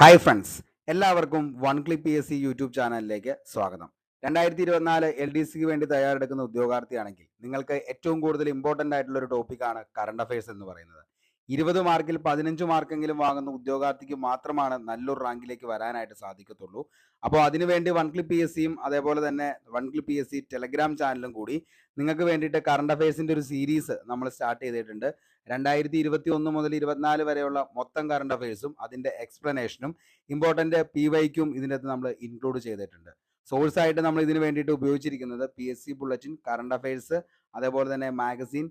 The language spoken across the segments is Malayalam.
ഹായ് ഫ്രണ്ട്സ്, എല്ലാവർക്കും one click P S C YouTube ചാനലിലേക്ക് സ്വാഗതം. 2024 LDCക്ക് വേണ്ടി തയ്യാറെടുക്കുന്ന ഉദ്യോഗാർത്ഥിയാണെങ്കിൽ നിങ്ങൾക്ക് ഏറ്റവും കൂടുതൽ ഇമ്പോർട്ടൻ്റ് ആയിട്ടുള്ള ഒരു ടോപ്പിക്കാണ് കറണ്ട് അഫയേഴ്സ് എന്ന് പറയുന്നത്. 20 മാർക്കിൽ 15 മാർക്കെങ്കിലും വാങ്ങുന്ന ഉദ്യോഗാർത്ഥിക്ക് മാത്രമാണ് നല്ലൊരു റാങ്കിലേക്ക് വരാനായിട്ട് സാധിക്കത്തുള്ളൂ. അപ്പോൾ അതിനുവേണ്ടി വൺ ക്ലിക്ക് പി എസ് സിയും അതേപോലെ തന്നെ one click P S C Telegram ചാനലും കൂടി നിങ്ങൾക്ക് വേണ്ടിയിട്ട് കറണ്ട് അഫയേഴ്സിൻ്റെ ഒരു സീരീസ് നമ്മൾ സ്റ്റാർട്ട് ചെയ്തിട്ടുണ്ട്. 2021 മുതൽ 24 വരെയുള്ള മൊത്തം കറണ്ട് അഫയേഴ്സും അതിൻ്റെ എക്സ്പ്ലനേഷനും ഇമ്പോർട്ടൻ്റ് PYക്കും ഇതിൻ്റെ അകത്ത് നമ്മൾ ഇൻക്ലൂഡ് ചെയ്തിട്ടുണ്ട്. സോഴ്സ് ആയിട്ട് നമ്മൾ ഇതിന് വേണ്ടിയിട്ട് ഉപയോഗിച്ചിരിക്കുന്നത് PSC ബുള്ളറ്റിൻ, കറണ്ട് അഫയേഴ്സ്, അതേപോലെ തന്നെ മാഗസിൻ,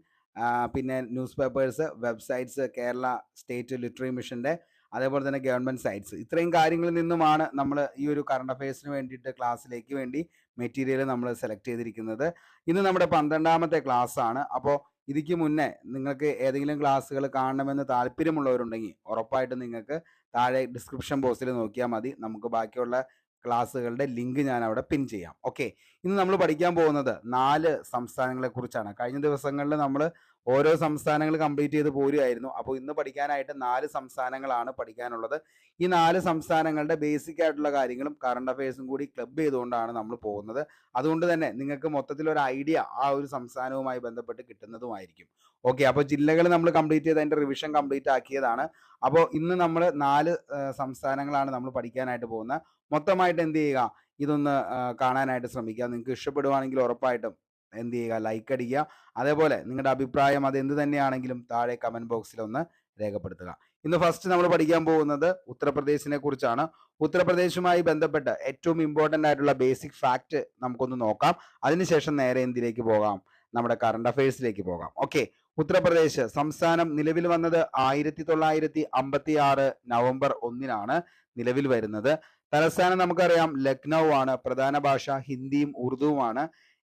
പിന്നെ news papers, websites, Kerala state literary മിഷൻ്റെ, അതേപോലെ തന്നെ ഗവൺമെൻറ് സൈറ്റ്സ്, ഇത്രയും കാര്യങ്ങളിൽ നിന്നുമാണ് നമ്മൾ ഈ ഒരു കറണ്ട് അഫയേഴ്സിന് വേണ്ടിയിട്ട് ക്ലാസ്സിലേക്ക് വേണ്ടി മെറ്റീരിയൽ നമ്മൾ സെലക്ട് ചെയ്തിരിക്കുന്നത്. ഇന്ന് നമ്മുടെ 12ാമത്തെ ക്ലാസ് ആണ്. അപ്പോൾ ഇതിക്ക് മുന്നേ നിങ്ങൾക്ക് ഏതെങ്കിലും ക്ലാസ്സുകൾ കാണണമെന്ന് താല്പര്യമുള്ളവരുണ്ടെങ്കിൽ ഉറപ്പായിട്ടും നിങ്ങൾക്ക് താഴെ ഡിസ്ക്രിപ്ഷൻ ബോക്സിൽ നോക്കിയാൽ മതി. നമുക്ക് ബാക്കിയുള്ള ക്ലാസ്സുകളുടെ ലിങ്ക് ഞാൻ അവിടെ പിൻ ചെയ്യാം. ഓക്കെ, ഇന്ന് നമ്മൾ പഠിക്കാൻ പോകുന്നത് 4 സംസ്ഥാനങ്ങളെ കുറിച്ചാണ്. കഴിഞ്ഞ ദിവസങ്ങളിൽ നമ്മൾ ഓരോ സംസ്ഥാനങ്ങൾ കംപ്ലീറ്റ് ചെയ്ത് പോരുമായിരുന്നു. അപ്പോൾ ഇന്ന് പഠിക്കാനായിട്ട് 4 സംസ്ഥാനങ്ങളാണ് പഠിക്കാനുള്ളത്. ഈ 4 സംസ്ഥാനങ്ങളുടെ ബേസിക് ആയിട്ടുള്ള കാര്യങ്ങളും കറണ്ട് അഫയേഴ്സും കൂടി ക്ലബ് ചെയ്തുകൊണ്ടാണ് നമ്മൾ പോകുന്നത്. അതുകൊണ്ട് തന്നെ നിങ്ങൾക്ക് മൊത്തത്തിൽ ഒരു ഐഡിയ ആ ഒരു സംസ്ഥാനവുമായി ബന്ധപ്പെട്ട് കിട്ടുന്നതുമായിരിക്കും. ഓക്കെ, അപ്പോൾ ജില്ലകൾ നമ്മൾ കംപ്ലീറ്റ് ചെയ്ത് അതിൻ്റെ റിവിഷൻ കംപ്ലീറ്റ് ആക്കിയതാണ്. അപ്പോൾ ഇന്ന് നമ്മൾ 4 സംസ്ഥാനങ്ങളാണ് നമ്മൾ പഠിക്കാനായിട്ട് പോകുന്നത്. മൊത്തമായിട്ട് എന്ത് ചെയ്യുക, ഇതൊന്ന് കാണാനായിട്ട് ശ്രമിക്കുക. നിങ്ങൾക്ക് ഇഷ്ടപ്പെടുവാണെങ്കിൽ ഉറപ്പായിട്ടും എന്ത് ചെയ്യുക, ലൈക്ക് അടിക്കുക. അതേപോലെ നിങ്ങളുടെ അഭിപ്രായം അത് എന്ത് തന്നെയാണെങ്കിലും താഴെ കമൻറ്റ് ബോക്സിൽ ഒന്ന് രേഖപ്പെടുത്തുക. ഇന്ന് ഫസ്റ്റ് നമ്മൾ പഠിക്കാൻ പോകുന്നത് ഉത്തർപ്രദേശിനെ കുറിച്ചാണ്. ഉത്തർപ്രദേശുമായി ബന്ധപ്പെട്ട് ഏറ്റവും ഇമ്പോർട്ടൻ്റ് ആയിട്ടുള്ള ബേസിക് ഫാക്റ്റ് നമുക്കൊന്ന് നോക്കാം. അതിനുശേഷം നേരെ എന്തിലേക്ക് പോകാം, നമ്മുടെ കറണ്ട് അഫയേഴ്സിലേക്ക് പോകാം. ഓക്കെ, ഉത്തർപ്രദേശ് സംസ്ഥാനം നിലവിൽ വന്നത് 1956 നവംബർ 1 നിലവിൽ വരുന്നത്. തലസ്ഥാനം നമുക്കറിയാം ലക്നൗ ആണ്. പ്രധാന ഭാഷ ഹിന്ദിയും ഉറുദുവുമാണ്.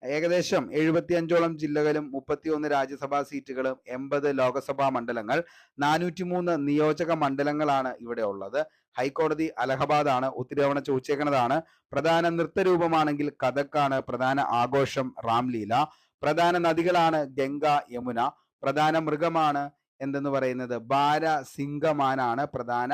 ഏകദേശം 75ഓളം ജില്ലകളും 31 രാജ്യസഭാ സീറ്റുകളും 80 ലോകസഭാ മണ്ഡലങ്ങൾ, 403 നിയോജക മണ്ഡലങ്ങളാണ് ഇവിടെ ഉള്ളത്. ഹൈക്കോടതി അലഹബാദ് ആണ്. ഒത്തിരി തവണ ചോദിച്ചേക്കുന്നതാണ്. പ്രധാന നൃത്തരൂപമാണെങ്കിൽ കഥക്കാണ്. പ്രധാന ആഘോഷം റാംലീല. പ്രധാന നദികളാണ് ഗംഗ, യമുന. പ്രധാന മൃഗമാണ് എന്തെന്ന് പറയുന്നത് ബാരസിംഗമാനാണ് പ്രധാന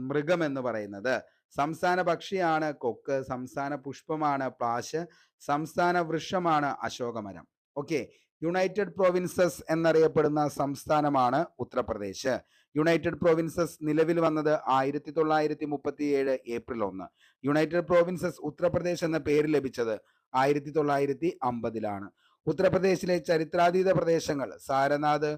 മൃഗം എന്ന് പറയുന്നത്. സംസ്ഥാന പക്ഷിയാണ് കൊക്ക്. സംസ്ഥാന പുഷ്പമാണ് പ്ലാശ്. സംസ്ഥാന വൃക്ഷമാണ് അശോകമരം. ഓക്കെ, യുണൈറ്റഡ് പ്രൊവിൻസസ് എന്നറിയപ്പെടുന്ന സംസ്ഥാനമാണ് ഉത്തർപ്രദേശ്. യുണൈറ്റഡ് പ്രൊവിൻസസ് നിലവിൽ വന്നത് 1937 ഏപ്രിൽ 1. യുണൈറ്റഡ് പ്രൊവിൻസസ് ഉത്തർപ്രദേശ് എന്ന പേര് ലഭിച്ചത് 1950 ഉത്തർപ്രദേശിലെ ചരിത്രാതീത പ്രദേശങ്ങൾ സാരനാഥ്,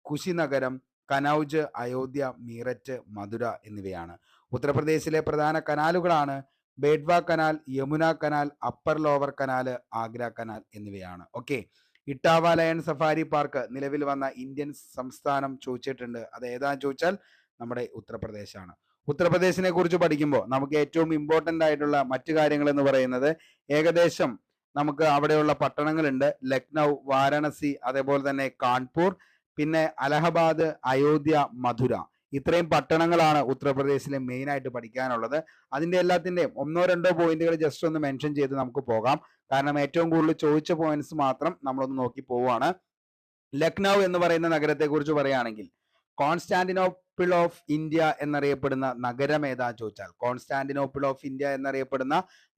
കുശിനഗരം, കനൌജ്, അയോധ്യ, മീററ്റ്, മധുര എന്നിവയാണ്. ഉത്തർപ്രദേശിലെ പ്രധാന കനാലുകളാണ് Betwa canal, Yamuna canal, upper lower canal, Agra canal എന്നിവയാണ്. Okay, Etawah lion safari park നിലവിൽ വന്ന ഇന്ത്യൻ സംസ്ഥാനം ചോദിച്ചിട്ടുണ്ട്. അത് ഏതാന്ന് ചോദിച്ചാൽ നമ്മുടെ ഉത്തർപ്രദേശാണ്. ഉത്തർപ്രദേശിനെ കുറിച്ച് പഠിക്കുമ്പോൾ നമുക്ക് ഏറ്റവും ഇമ്പോർട്ടൻ്റ് ആയിട്ടുള്ള മറ്റു കാര്യങ്ങൾ എന്ന് പറയുന്നത് ഏകദേശം നമുക്ക് അവിടെയുള്ള പട്ടണങ്ങളുണ്ട്. ലക്നൗ, വാരണസി, അതേപോലെ തന്നെ കാൺപൂർ, പിന്നെ അലഹബാദ്, അയോധ്യ, മധുര. ഇത്രയും പട്ടണങ്ങളാണ് ഉത്തർപ്രദേശിലെ മെയിൻ ആയിട്ട് പഠിക്കാനുള്ളത്. അതിൻ്റെ എല്ലാത്തിൻ്റെയും 1-2 പോയിന്റുകൾ ജസ്റ്റ് ഒന്ന് മെൻഷൻ ചെയ്ത് നമുക്ക് പോകാം. കാരണം ഏറ്റവും കൂടുതൽ ചോദിച്ച പോയിന്റ്സ് മാത്രം നമ്മളൊന്ന് നോക്കി പോവുകയാണ്. ലക്നൗ എന്ന് പറയുന്ന നഗരത്തെ കുറിച്ച് പറയുകയാണെങ്കിൽ കോൺസ്റ്റാന്റിനോപ്പിൾ ഓഫ് ഇന്ത്യ എന്നറിയപ്പെടുന്ന നഗരം ഏതാ ചോദിച്ചാൽ കോൺസ്റ്റാന്റിനോപ്പിൾ ഓഫ് ഇന്ത്യ എന്നറിയപ്പെടുന്ന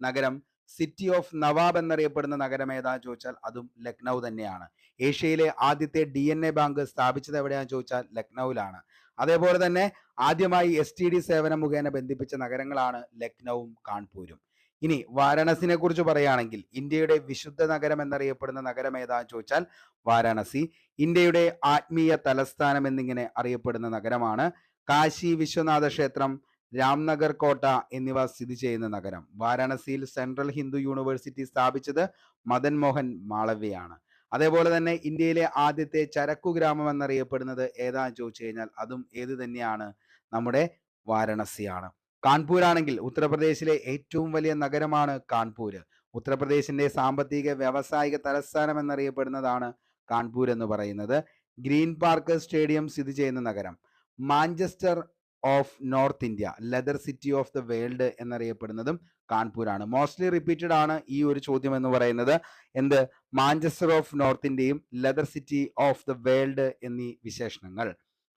നഗരം, സിറ്റി ഓഫ് നവാബ് എന്നറിയപ്പെടുന്ന നഗരം ഏതാ ചോദിച്ചാൽ അതും ലക്നൗ തന്നെയാണ്. ഏഷ്യയിലെ ആദ്യത്തെ DNA ബാങ്ക് സ്ഥാപിച്ചത് എവിടെയാണെന്ന് ചോദിച്ചാൽ ലക്നൌവിലാണ്. അതേപോലെ തന്നെ ആദ്യമായി STD സേവനം മുഖേന ബന്ധിപ്പിച്ച നഗരങ്ങളാണ് ലക്നൌവും കാൺപൂരും. ഇനി വാരാണസിനെ കുറിച്ച് പറയുകയാണെങ്കിൽ ഇന്ത്യയുടെ വിശുദ്ധ നഗരം എന്നറിയപ്പെടുന്ന നഗരം ഏതാന്ന് ചോദിച്ചാൽ വാരാണസി. ഇന്ത്യയുടെ ആത്മീയ തലസ്ഥാനം എന്നിങ്ങനെ അറിയപ്പെടുന്ന നഗരമാണ്. കാശി വിശ്വനാഥ ക്ഷേത്രം, രാംനഗർ കോട്ട എന്നിവ സ്ഥിതി ചെയ്യുന്ന നഗരം. വാരാണസിയിൽ സെൻട്രൽ ഹിന്ദു യൂണിവേഴ്സിറ്റി സ്ഥാപിച്ചത് മദൻ മോഹൻ മാളവ്യയാണ്. അതേപോലെ തന്നെ ഇന്ത്യയിലെ ആദ്യത്തെ ചരക്കു ഗ്രാമം എന്നറിയപ്പെടുന്നത് ഏതാന്ന് ചോദിച്ചു കഴിഞ്ഞാൽ അതും ഏത് തന്നെയാണ്, നമ്മുടെ വാരണസിയാണ്. കാൺപൂർ ആണെങ്കിൽ ഉത്തർപ്രദേശിലെ ഏറ്റവും വലിയ നഗരമാണ് കാൺപൂര്. ഉത്തർപ്രദേശിന്റെ സാമ്പത്തിക വ്യാവസായിക തലസ്ഥാനം എന്നറിയപ്പെടുന്നതാണ് കാൺപൂർ എന്ന് പറയുന്നത്. ഗ്രീൻ പാർക്ക് സ്റ്റേഡിയം സ്ഥിതി ചെയ്യുന്ന നഗരം. Manchester of north India, leather city of the world എന്നറിയപ്പെടുന്നതും കാൺപൂരാണ്. മോസ്റ്റ്ലി റിപ്പീറ്റഡ് ആണ് ഈ ഒരു ചോദ്യം എന്ന് പറയുന്നത്. എന്ത്, മാഞ്ചസ്റ്റർ ഓഫ് നോർത്ത് ഇന്ത്യയും leather city of the world എന്നീ വിശേഷണങ്ങൾ.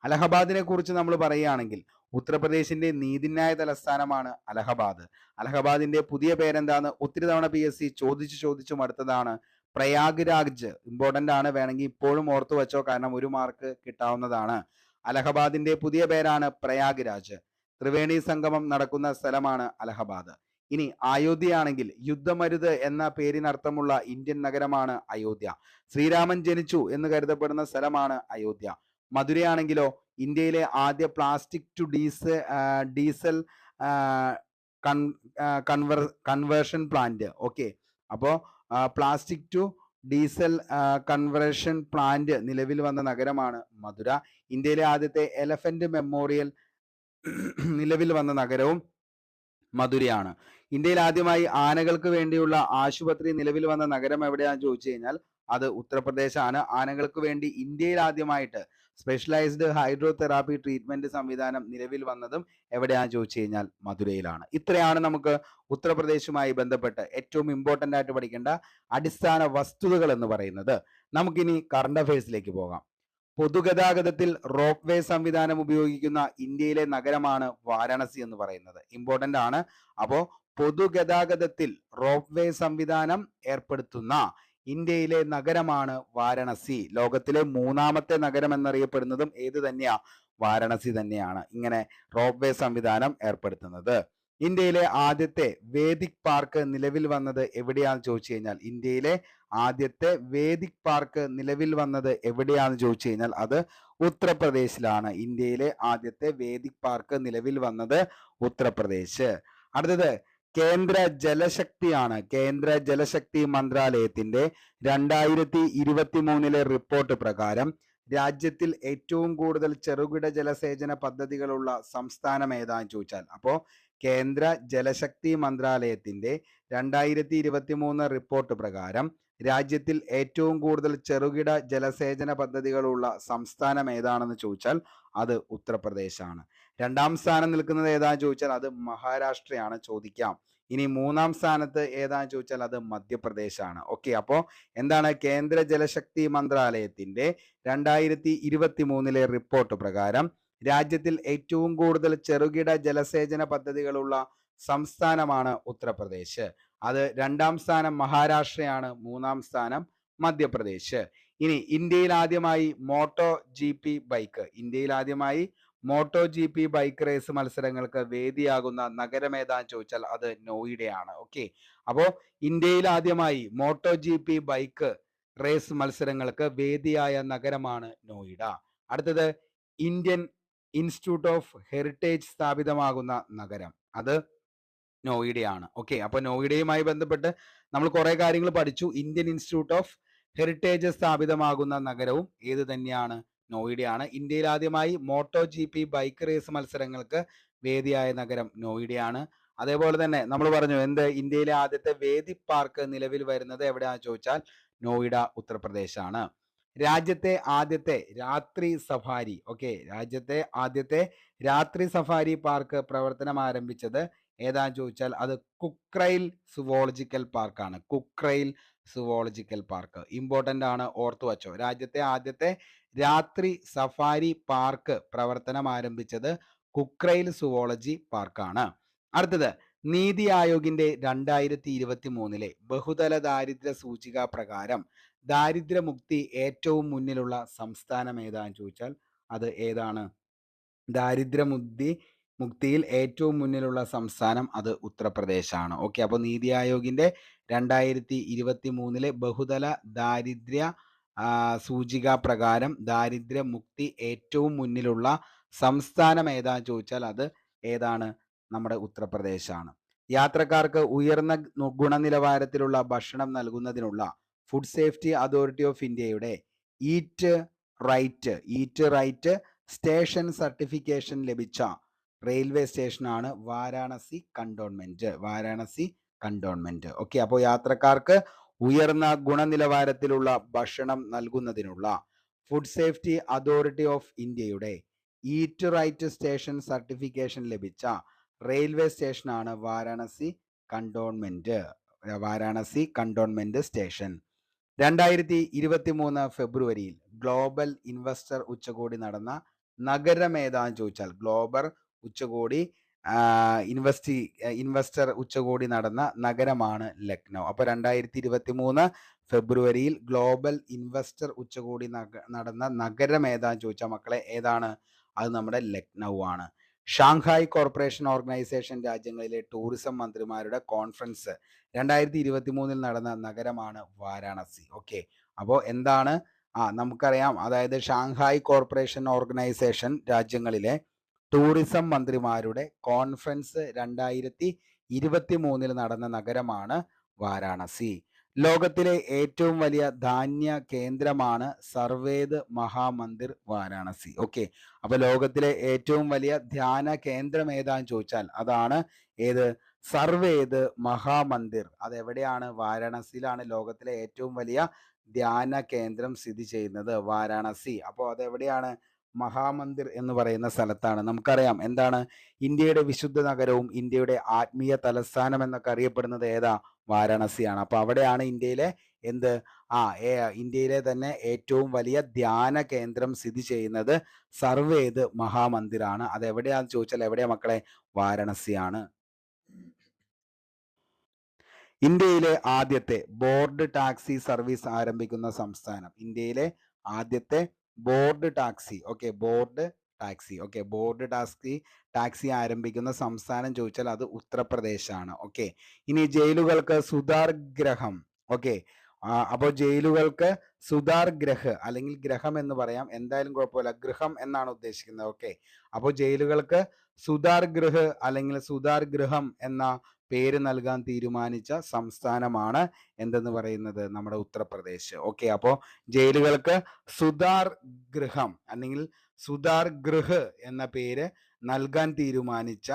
അലഹബാദിനെ കുറിച്ച് നമ്മൾ പറയുകയാണെങ്കിൽ ഉത്തർപ്രദേശിന്റെ നീതിന്യായ തലസ്ഥാനമാണ് അലഹബാദ്. അലഹബാദിന്റെ പുതിയ പേരെന്താന്ന് ഒത്തിരി തവണ PSC ചോദിച്ചു മടുത്തതാണ്. പ്രയാഗ് രാജ് ഇമ്പോർട്ടന്റ് ആണ്, വേണമെങ്കിൽ ഇപ്പോഴും ഓർത്തു വെച്ചോ, കാരണം 1 മാർക്ക് കിട്ടാവുന്നതാണ്. അലഹബാദിന്റെ പുതിയ പേരാണ് പ്രയാഗ് രാജ്. ത്രിവേണി സംഗമം നടക്കുന്ന സ്ഥലമാണ് അലഹബാദ്. ഇനി അയോധ്യയാണെങ്കിൽ യുദ്ധമരുത് എന്ന പേരിനർത്ഥമുള്ള ഇന്ത്യൻ നഗരമാണ് അയോധ്യ. ശ്രീരാമൻ ജനിച്ചു എന്ന് കരുതപ്പെടുന്ന സ്ഥലമാണ് അയോധ്യ. മധുരയാണെങ്കിലോ ഇന്ത്യയിലെ ആദ്യ plastic to diesel conversion plant. Okay, അപ്പോൾ plastic to diesel conversion plant നിലവിൽ വന്ന നഗരമാണ് മധുര. ഇന്ത്യയിലെ ആദ്യത്തെ എലഫന്റ് മെമ്മോറിയൽ നിലവിൽ വന്ന നഗരവും മധുരയാണ്. ഇന്ത്യയിൽ ആദ്യമായി ആനകൾക്ക് വേണ്ടിയുള്ള ആശുപത്രി നിലവിൽ വന്ന നഗരം എവിടെയാണെന്ന് ചോദിച്ചു കഴിഞ്ഞാൽ അത് ഉത്തർപ്രദേശാണ്. ആനകൾക്ക് വേണ്ടി ഇന്ത്യയിൽ ആദ്യമായിട്ട് സ്പെഷ്യലൈസ്ഡ് ഹൈഡ്രോതെറാപ്പി ട്രീറ്റ്മെന്റ് സംവിധാനം നിലവിൽ വന്നതും എവിടെയാണെന്ന് ചോദിച്ചു കഴിഞ്ഞാൽ മധുരയിലാണ്. ഇത്രയാണ് നമുക്ക് ഉത്തർപ്രദേശുമായി ബന്ധപ്പെട്ട് ഏറ്റവും ഇമ്പോർട്ടൻ്റ് ആയിട്ട് പഠിക്കേണ്ട അടിസ്ഥാന വസ്തുതകൾ എന്ന് പറയുന്നത്. നമുക്കിനി കറണ്ട് അഫയേഴ്സിലേക്ക് പോകാം. പൊതുഗതാഗതത്തിൽ റോപ്പ് വേ സംവിധാനം ഉപയോഗിക്കുന്ന ഇന്ത്യയിലെ നഗരമാണ് വാരാണസി എന്ന് പറയുന്നത്. ഇമ്പോർട്ടൻ്റ് ആണ്. അപ്പോൾ പൊതുഗതാഗതത്തിൽ റോപ്പ് വേ സംവിധാനം ഏർപ്പെടുത്തുന്ന ഇന്ത്യയിലെ നഗരമാണ് വാരാണസി. ലോകത്തിലെ 3ാമത്തെ നഗരം എന്നറിയപ്പെടുന്നതും ഏത് തന്നെയാ? വാരാണസി തന്നെയാണ് ഇങ്ങനെ റോപ്പ് വേ സംവിധാനം ഏർപ്പെടുത്തുന്നത്. ഇന്ത്യയിലെ ആദ്യത്തെ വേദിക് പാർക്ക് നിലവിൽ വന്നത് എവിടെയാണെന്ന് ചോദിച്ചു കഴിഞ്ഞാൽ ഇന്ത്യയിലെ ആദ്യത്തെ വേദിക് പാർക്ക് നിലവിൽ വന്നത് എവിടെയാണെന്ന് ചോദിച്ചു കഴിഞ്ഞാൽ അത് ഉത്തർപ്രദേശിലാണ്. ഇന്ത്യയിലെ ആദ്യത്തെ വേദിക് പാർക്ക് നിലവിൽ വന്നത് ഉത്തർപ്രദേശ്. അടുത്തത് കേന്ദ്ര ജലശക്തിയാണ്. കേന്ദ്ര ജലശക്തി മന്ത്രാലയത്തിന്റെ 2023 റിപ്പോർട്ട് പ്രകാരം രാജ്യത്തിൽ ഏറ്റവും കൂടുതൽ ചെറുകിട ജലസേചന പദ്ധതികളുള്ള സംസ്ഥാനം ഏതാന്ന് ചോദിച്ചാൽ, അപ്പോൾ കേന്ദ്ര ജലശക്തി മന്ത്രാലയത്തിന്റെ 2023 റിപ്പോർട്ട് പ്രകാരം രാജ്യത്തിൽ ഏറ്റവും കൂടുതൽ ചെറുകിട ജലസേചന പദ്ധതികളുള്ള സംസ്ഥാനം ഏതാണെന്ന് ചോദിച്ചാൽ അത് ഉത്തർപ്രദേശാണ്. 2ാം സ്ഥാനം നിൽക്കുന്നത് ഏതാന്ന് ചോദിച്ചാൽ അത് മഹാരാഷ്ട്രയാണ്, ചോദിക്കാം. ഇനി 3ാം സ്ഥാനത്ത് ഏതാന്ന് ചോദിച്ചാൽ അത് മധ്യപ്രദേശാണ്. ഓക്കെ, അപ്പോൾ എന്താണ്? കേന്ദ്ര ജലശക്തി മന്ത്രാലയത്തിന്റെ 2023 റിപ്പോർട്ട് പ്രകാരം രാജ്യത്തിൽ ഏറ്റവും കൂടുതൽ ചെറുകിട ജലസേചന പദ്ധതികളുള്ള സംസ്ഥാനമാണ് ഉത്തർപ്രദേശ്. അത് 2ാം സ്ഥാനം മഹാരാഷ്ട്രയാണ്, 3ാം സ്ഥാനം മധ്യപ്രദേശ്. ഇനി ഇന്ത്യയിൽ ആദ്യമായി motto G P bike raise മത്സരങ്ങൾക്ക് വേദിയാകുന്ന നഗരം ഏതാന്ന് ചോദിച്ചാൽ അത് നോയിഡയാണ്. ഓക്കെ, അപ്പോൾ ഇന്ത്യയിൽ ആദ്യമായി മോട്ടോ GP ബൈക്ക് റേസ് മത്സരങ്ങൾക്ക് വേദിയായ നഗരമാണ് നോയിഡ. അടുത്തത് ഇന്ത്യൻ ഇൻസ്റ്റിറ്റ്യൂട്ട് ഓഫ് ഹെറിറ്റേജ് സ്ഥാപിതമാകുന്ന നഗരം അത് നോയിഡയാണ്. ഓക്കെ, അപ്പൊ നോയിഡയുമായി ബന്ധപ്പെട്ട് നമ്മൾ കുറെ കാര്യങ്ങൾ പഠിച്ചു. ഇന്ത്യൻ ഇൻസ്റ്റിറ്റ്യൂട്ട് ഓഫ് ഹെറിറ്റേജ് സ്ഥാപിതമാകുന്ന നഗരവും ഏത് തന്നെയാണ്? നോയിഡയാണ്. ഇന്ത്യയിൽ ആദ്യമായി മോട്ടോ GP ബൈക്ക് റേസ് മത്സരങ്ങൾക്ക് വേദിയായ നഗരം നോയിഡയാണ്. അതേപോലെ തന്നെ നമ്മൾ പറഞ്ഞു എന്ത്? ഇന്ത്യയിലെ ആദ്യത്തെ വേദിക് പാർക്ക് നിലവിൽ വരുന്നത് എവിടെയാണെന്ന് ചോദിച്ചാൽ നോയിഡ, ഉത്തർപ്രദേശാണ്. രാജ്യത്തെ ആദ്യത്തെ രാത്രി സഫാരി, രാജ്യത്തെ ആദ്യത്തെ രാത്രി സഫാരി പാർക്ക് പ്രവർത്തനം ആരംഭിച്ചത് ഏതാന്ന് ചോദിച്ചാൽ അത് കുക്രൈൽ സുവോളജിക്കൽ പാർക്കാണ്. കുക്രൈൽ സുവോളജിക്കൽ പാർക്ക് ഇമ്പോർട്ടൻ്റ് ആണ്, ഓർത്തു വച്ചോ. രാജ്യത്തെ ആദ്യത്തെ രാത്രി സഫാരി പാർക്ക് പ്രവർത്തനം ആരംഭിച്ചത് കുക്രൈൽ സുവോളജി പാർക്കാണ്. അടുത്തത് നീതി ആയോഗിന്റെ 2023 ബഹുതല ദാരിദ്ര്യ സൂചിക പ്രകാരം ദാരിദ്ര്യമുക്തി ഏറ്റവും മുന്നിലുള്ള സംസ്ഥാനം ഏതാന്ന് ചോദിച്ചാൽ അത് ഏതാണ്? മുക്തിയിൽ ഏറ്റവും മുന്നിലുള്ള സംസ്ഥാനം അത് ഉത്തർപ്രദേശാണ്. ഓക്കെ, അപ്പോൾ നീതി ആയോഗിന്റെ 2023 ബഹുതല ദാരിദ്ര്യ സൂചിക പ്രകാരം ദാരിദ്ര്യമുക്തി ഏറ്റവും മുന്നിലുള്ള സംസ്ഥാനം ഏതാന്ന് ചോദിച്ചാൽ അത് ഏതാണ്? നമ്മുടെ ഉത്തർപ്രദേശാണ്. യാത്രക്കാർക്ക് ഉയർന്ന ഗുണനിലവാരത്തിലുള്ള ഭക്ഷണം നൽകുന്നതിനുള്ള ഫുഡ് സേഫ്റ്റി അതോറിറ്റി ഓഫ് ഇന്ത്യയുടെ ഈറ്റ് റൈറ്റ് സ്റ്റേഷൻ സർട്ടിഫിക്കേഷൻ ലഭിച്ച റെയിൽവേ സ്റ്റേഷനാണ് വാരാണസി കണ്ടോൺമെന്റ്. ഓക്കെ, അപ്പോൾ യാത്രക്കാർക്ക് ഉയർന്ന ഗുണനിലവാരത്തിലുള്ള ഭക്ഷണം നൽകുന്നതിനുള്ള ഫുഡ് സേഫ്റ്റി അതോറിറ്റി ഓഫ് ഇന്ത്യയുടെ ഈറ്റ് റൈറ്റ് സ്റ്റേഷൻ സർട്ടിഫിക്കേഷൻ ലഭിച്ച റെയിൽവേ സ്റ്റേഷനാണ് വാരാണസി കണ്ടോൺമെന്റ് സ്റ്റേഷൻ. 2023 ഫെബ്രുവരിയിൽ ഗ്ലോബൽ ഇൻവെസ്റ്റർ ഉച്ചകോടി നടന്ന നഗരം ഏതാന്ന് ചോദിച്ചാൽ ഉച്ചകോടി ഇൻവെസ്റ്റർ ഉച്ചകോടി നടന്ന നഗരമാണ് ലക്നൗ. അപ്പോൾ 2023 ഫെബ്രുവരിയിൽ ഗ്ലോബൽ ഇൻവെസ്റ്റർ ഉച്ചകോടി നടന്ന നഗരം ഏതാന്ന് ചോദിച്ചാൽ മക്കളെ ഏതാണ്? അത് നമ്മുടെ ലക്നൗ ആണ്. ഷാങ്ഹായ് കോർപ്പറേഷൻ ഓർഗനൈസേഷൻ രാജ്യങ്ങളിലെ ടൂറിസം മന്ത്രിമാരുടെ കോൺഫറൻസ് 2023 നടന്ന നഗരമാണ് വാരാണസി. ഓക്കെ, അപ്പോൾ എന്താണ്? നമുക്കറിയാം, അതായത് ഷാങ്ഹായ് കോർപ്പറേഷൻ ഓർഗനൈസേഷൻ രാജ്യങ്ങളിലെ ടൂറിസം മന്ത്രിമാരുടെ കോൺഫറൻസ് 2023 നടന്ന നഗരമാണ് വാരാണസി. ലോകത്തിലെ ഏറ്റവും വലിയ ധാന്യ കേന്ദ്രമാണ് സർവേദ് മഹാമന്ദിർ വാരാണസി. ഓക്കെ, അപ്പൊ ലോകത്തിലെ ഏറ്റവും വലിയ ധ്യാന കേന്ദ്രം ഏതാന്ന് ചോദിച്ചാൽ അതാണ് ഏത്? സർവേദ് മഹാമന്ദിർ. അതെവിടെയാണ്? വാരാണസിയിലാണ് ലോകത്തിലെ ഏറ്റവും വലിയ ധ്യാന കേന്ദ്രം സ്ഥിതി ചെയ്യുന്നത്, വാരാണസി. അപ്പോൾ അതെവിടെയാണ്? മഹാമന്ദിർ എന്ന് പറയുന്ന സ്ഥലത്താണ്. നമുക്കറിയാം എന്താണ്? ഇന്ത്യയുടെ വിശുദ്ധ നഗരവും ഇന്ത്യയുടെ ആത്മീയ തലസ്ഥാനം എന്നൊക്കെ അറിയപ്പെടുന്നത് ഏതാ? വാരാണസിയാണ്. അപ്പൊ അവിടെയാണ് ഇന്ത്യയിലെ ഇന്ത്യയിലെ തന്നെ ഏറ്റവും വലിയ ധ്യാന കേന്ദ്രം സ്ഥിതി ചെയ്യുന്നത് സർവേദ് മഹാമന്ദിറാണ്. അതെവിടെയാന്ന് ചോദിച്ചാൽ എവിടെയാ മക്കളെ? വാരാണസിയാണ്. ഇന്ത്യയിലെ ആദ്യത്തെ ബോർഡ് ടാക്സി സർവീസ് ആരംഭിക്കുന്ന സംസ്ഥാനം. ഇന്ത്യയിലെ ആദ്യത്തെ ബോർഡ് ടാക്സി ബോർഡ് ടാക്സി ആരംഭിക്കുന്ന സംസ്ഥാനം ചോദിച്ചാൽ അത് ഉത്തർപ്രദേശാണ്. ഓക്കെ, ഇനി ജയിലുകൾക്ക് സുധാർ ഗ്രഹം. ഓക്കെ, അപ്പോൾ ജയിലുകൾക്ക് സുധാർ ഗ്രഹ് അല്ലെങ്കിൽ ഗ്രഹം എന്ന് പറയാം, എന്തായാലും കുഴപ്പമില്ല, ഗൃഹം എന്നാണ് ഉദ്ദേശിക്കുന്നത്. ഓക്കെ, അപ്പോൾ ജയിലുകൾക്ക് സുധാർ ഗൃഹ് അല്ലെങ്കിൽ സുധാർ ഗൃഹം എന്ന പേര് നൽകാൻ തീരുമാനിച്ച സംസ്ഥാനമാണ് എന്തെന്ന് പറയുന്നത്? നമ്മുടെ ഉത്തർപ്രദേശ്. ഓക്കെ, അപ്പോൾ ജയിലുകൾക്ക് സുധാർ ഗൃഹം അല്ലെങ്കിൽ സുധാർ ഗൃഹ് എന്ന പേര് നൽകാൻ തീരുമാനിച്ച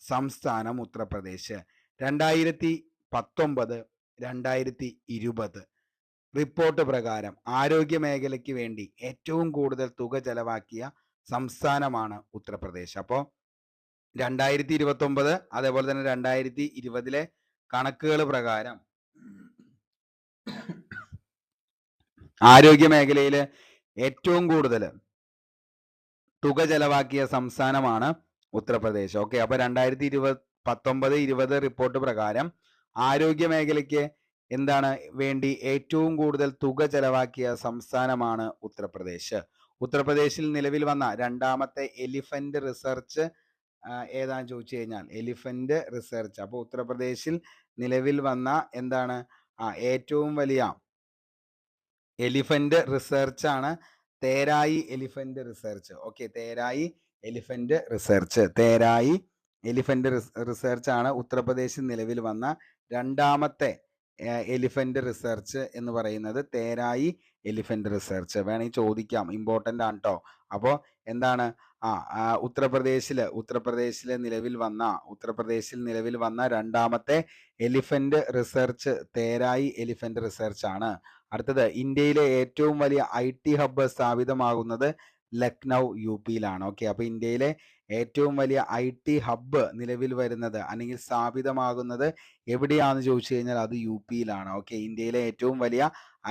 സംസ്ഥാനം ഉത്തർപ്രദേശ്. 2019, 2020 റിപ്പോർട്ട് പ്രകാരം ആരോഗ്യ മേഖലയ്ക്ക് വേണ്ടി ഏറ്റവും കൂടുതൽ തുക ചെലവാക്കിയ സംസ്ഥാനമാണ് ഉത്തർപ്രദേശ്. അപ്പോൾ 2029 അതേപോലെ തന്നെ 2020 കണക്കുകൾ പ്രകാരം ആരോഗ്യ മേഖലയിൽ ഏറ്റവും കൂടുതൽ തുക ചെലവാക്കിയ സംസ്ഥാനമാണ് ഉത്തർപ്രദേശ്. ഓക്കെ, അപ്പൊ 2019-20 റിപ്പോർട്ട് പ്രകാരം ആരോഗ്യ മേഖലയ്ക്ക് എന്താണ് വേണ്ടി ഏറ്റവും കൂടുതൽ തുക ചെലവാക്കിയ സംസ്ഥാനമാണ് ഉത്തർപ്രദേശ്. ഉത്തർപ്രദേശിൽ നിലവിൽ വന്ന രണ്ടാമത്തെ എലിഫന്റ് റിസർച്ച് ഏതാന്ന് ചോദിച്ചു കഴിഞ്ഞാൽ എലിഫന്റ് റിസർച്ച്. അപ്പോൾ ഉത്തർപ്രദേശിൽ നിലവിൽ വന്ന എന്താണ് ഏറ്റവും വലിയ എലിഫന്റ് റിസർച്ച് ആണ് Terai elephant research. Okay, Terai elephant research ആണ് ഉത്തർപ്രദേശിൽ നിലവിൽ വന്ന രണ്ടാമത്തെ എലിഫന്റ് റിസർച്ച് എന്ന് പറയുന്നത് പറയുന്നത് എലിഫന്റ് റിസർച്ച്. വേണമെങ്കിൽ ചോദിക്കാം, ഇമ്പോർട്ടൻ്റ് ആണ് കേട്ടോ. അപ്പോൾ എന്താണ് ഉത്തർപ്രദേശിൽ നിലവിൽ വന്ന രണ്ടാമത്തെ എലിഫന്റ് റിസർച്ച് എലിഫന്റ് റിസർച്ച് ആണ്. അടുത്തത്, ഇന്ത്യയിലെ ഏറ്റവും വലിയ IT ഹബ്ബ് സ്ഥാപിതമാകുന്നത് ലക്നൗ UP-യിലാണ്. ഓക്കെ, അപ്പോൾ ഇന്ത്യയിലെ ഏറ്റവും വലിയ IT ഹബ്ബ് നിലവിൽ വരുന്നത് അല്ലെങ്കിൽ സ്ഥാപിതമാകുന്നത് എവിടെയാണെന്ന് ചോദിച്ചു കഴിഞ്ഞാൽ അത് UP-യിലാണ്. ഓക്കെ, ഇന്ത്യയിലെ ഏറ്റവും വലിയ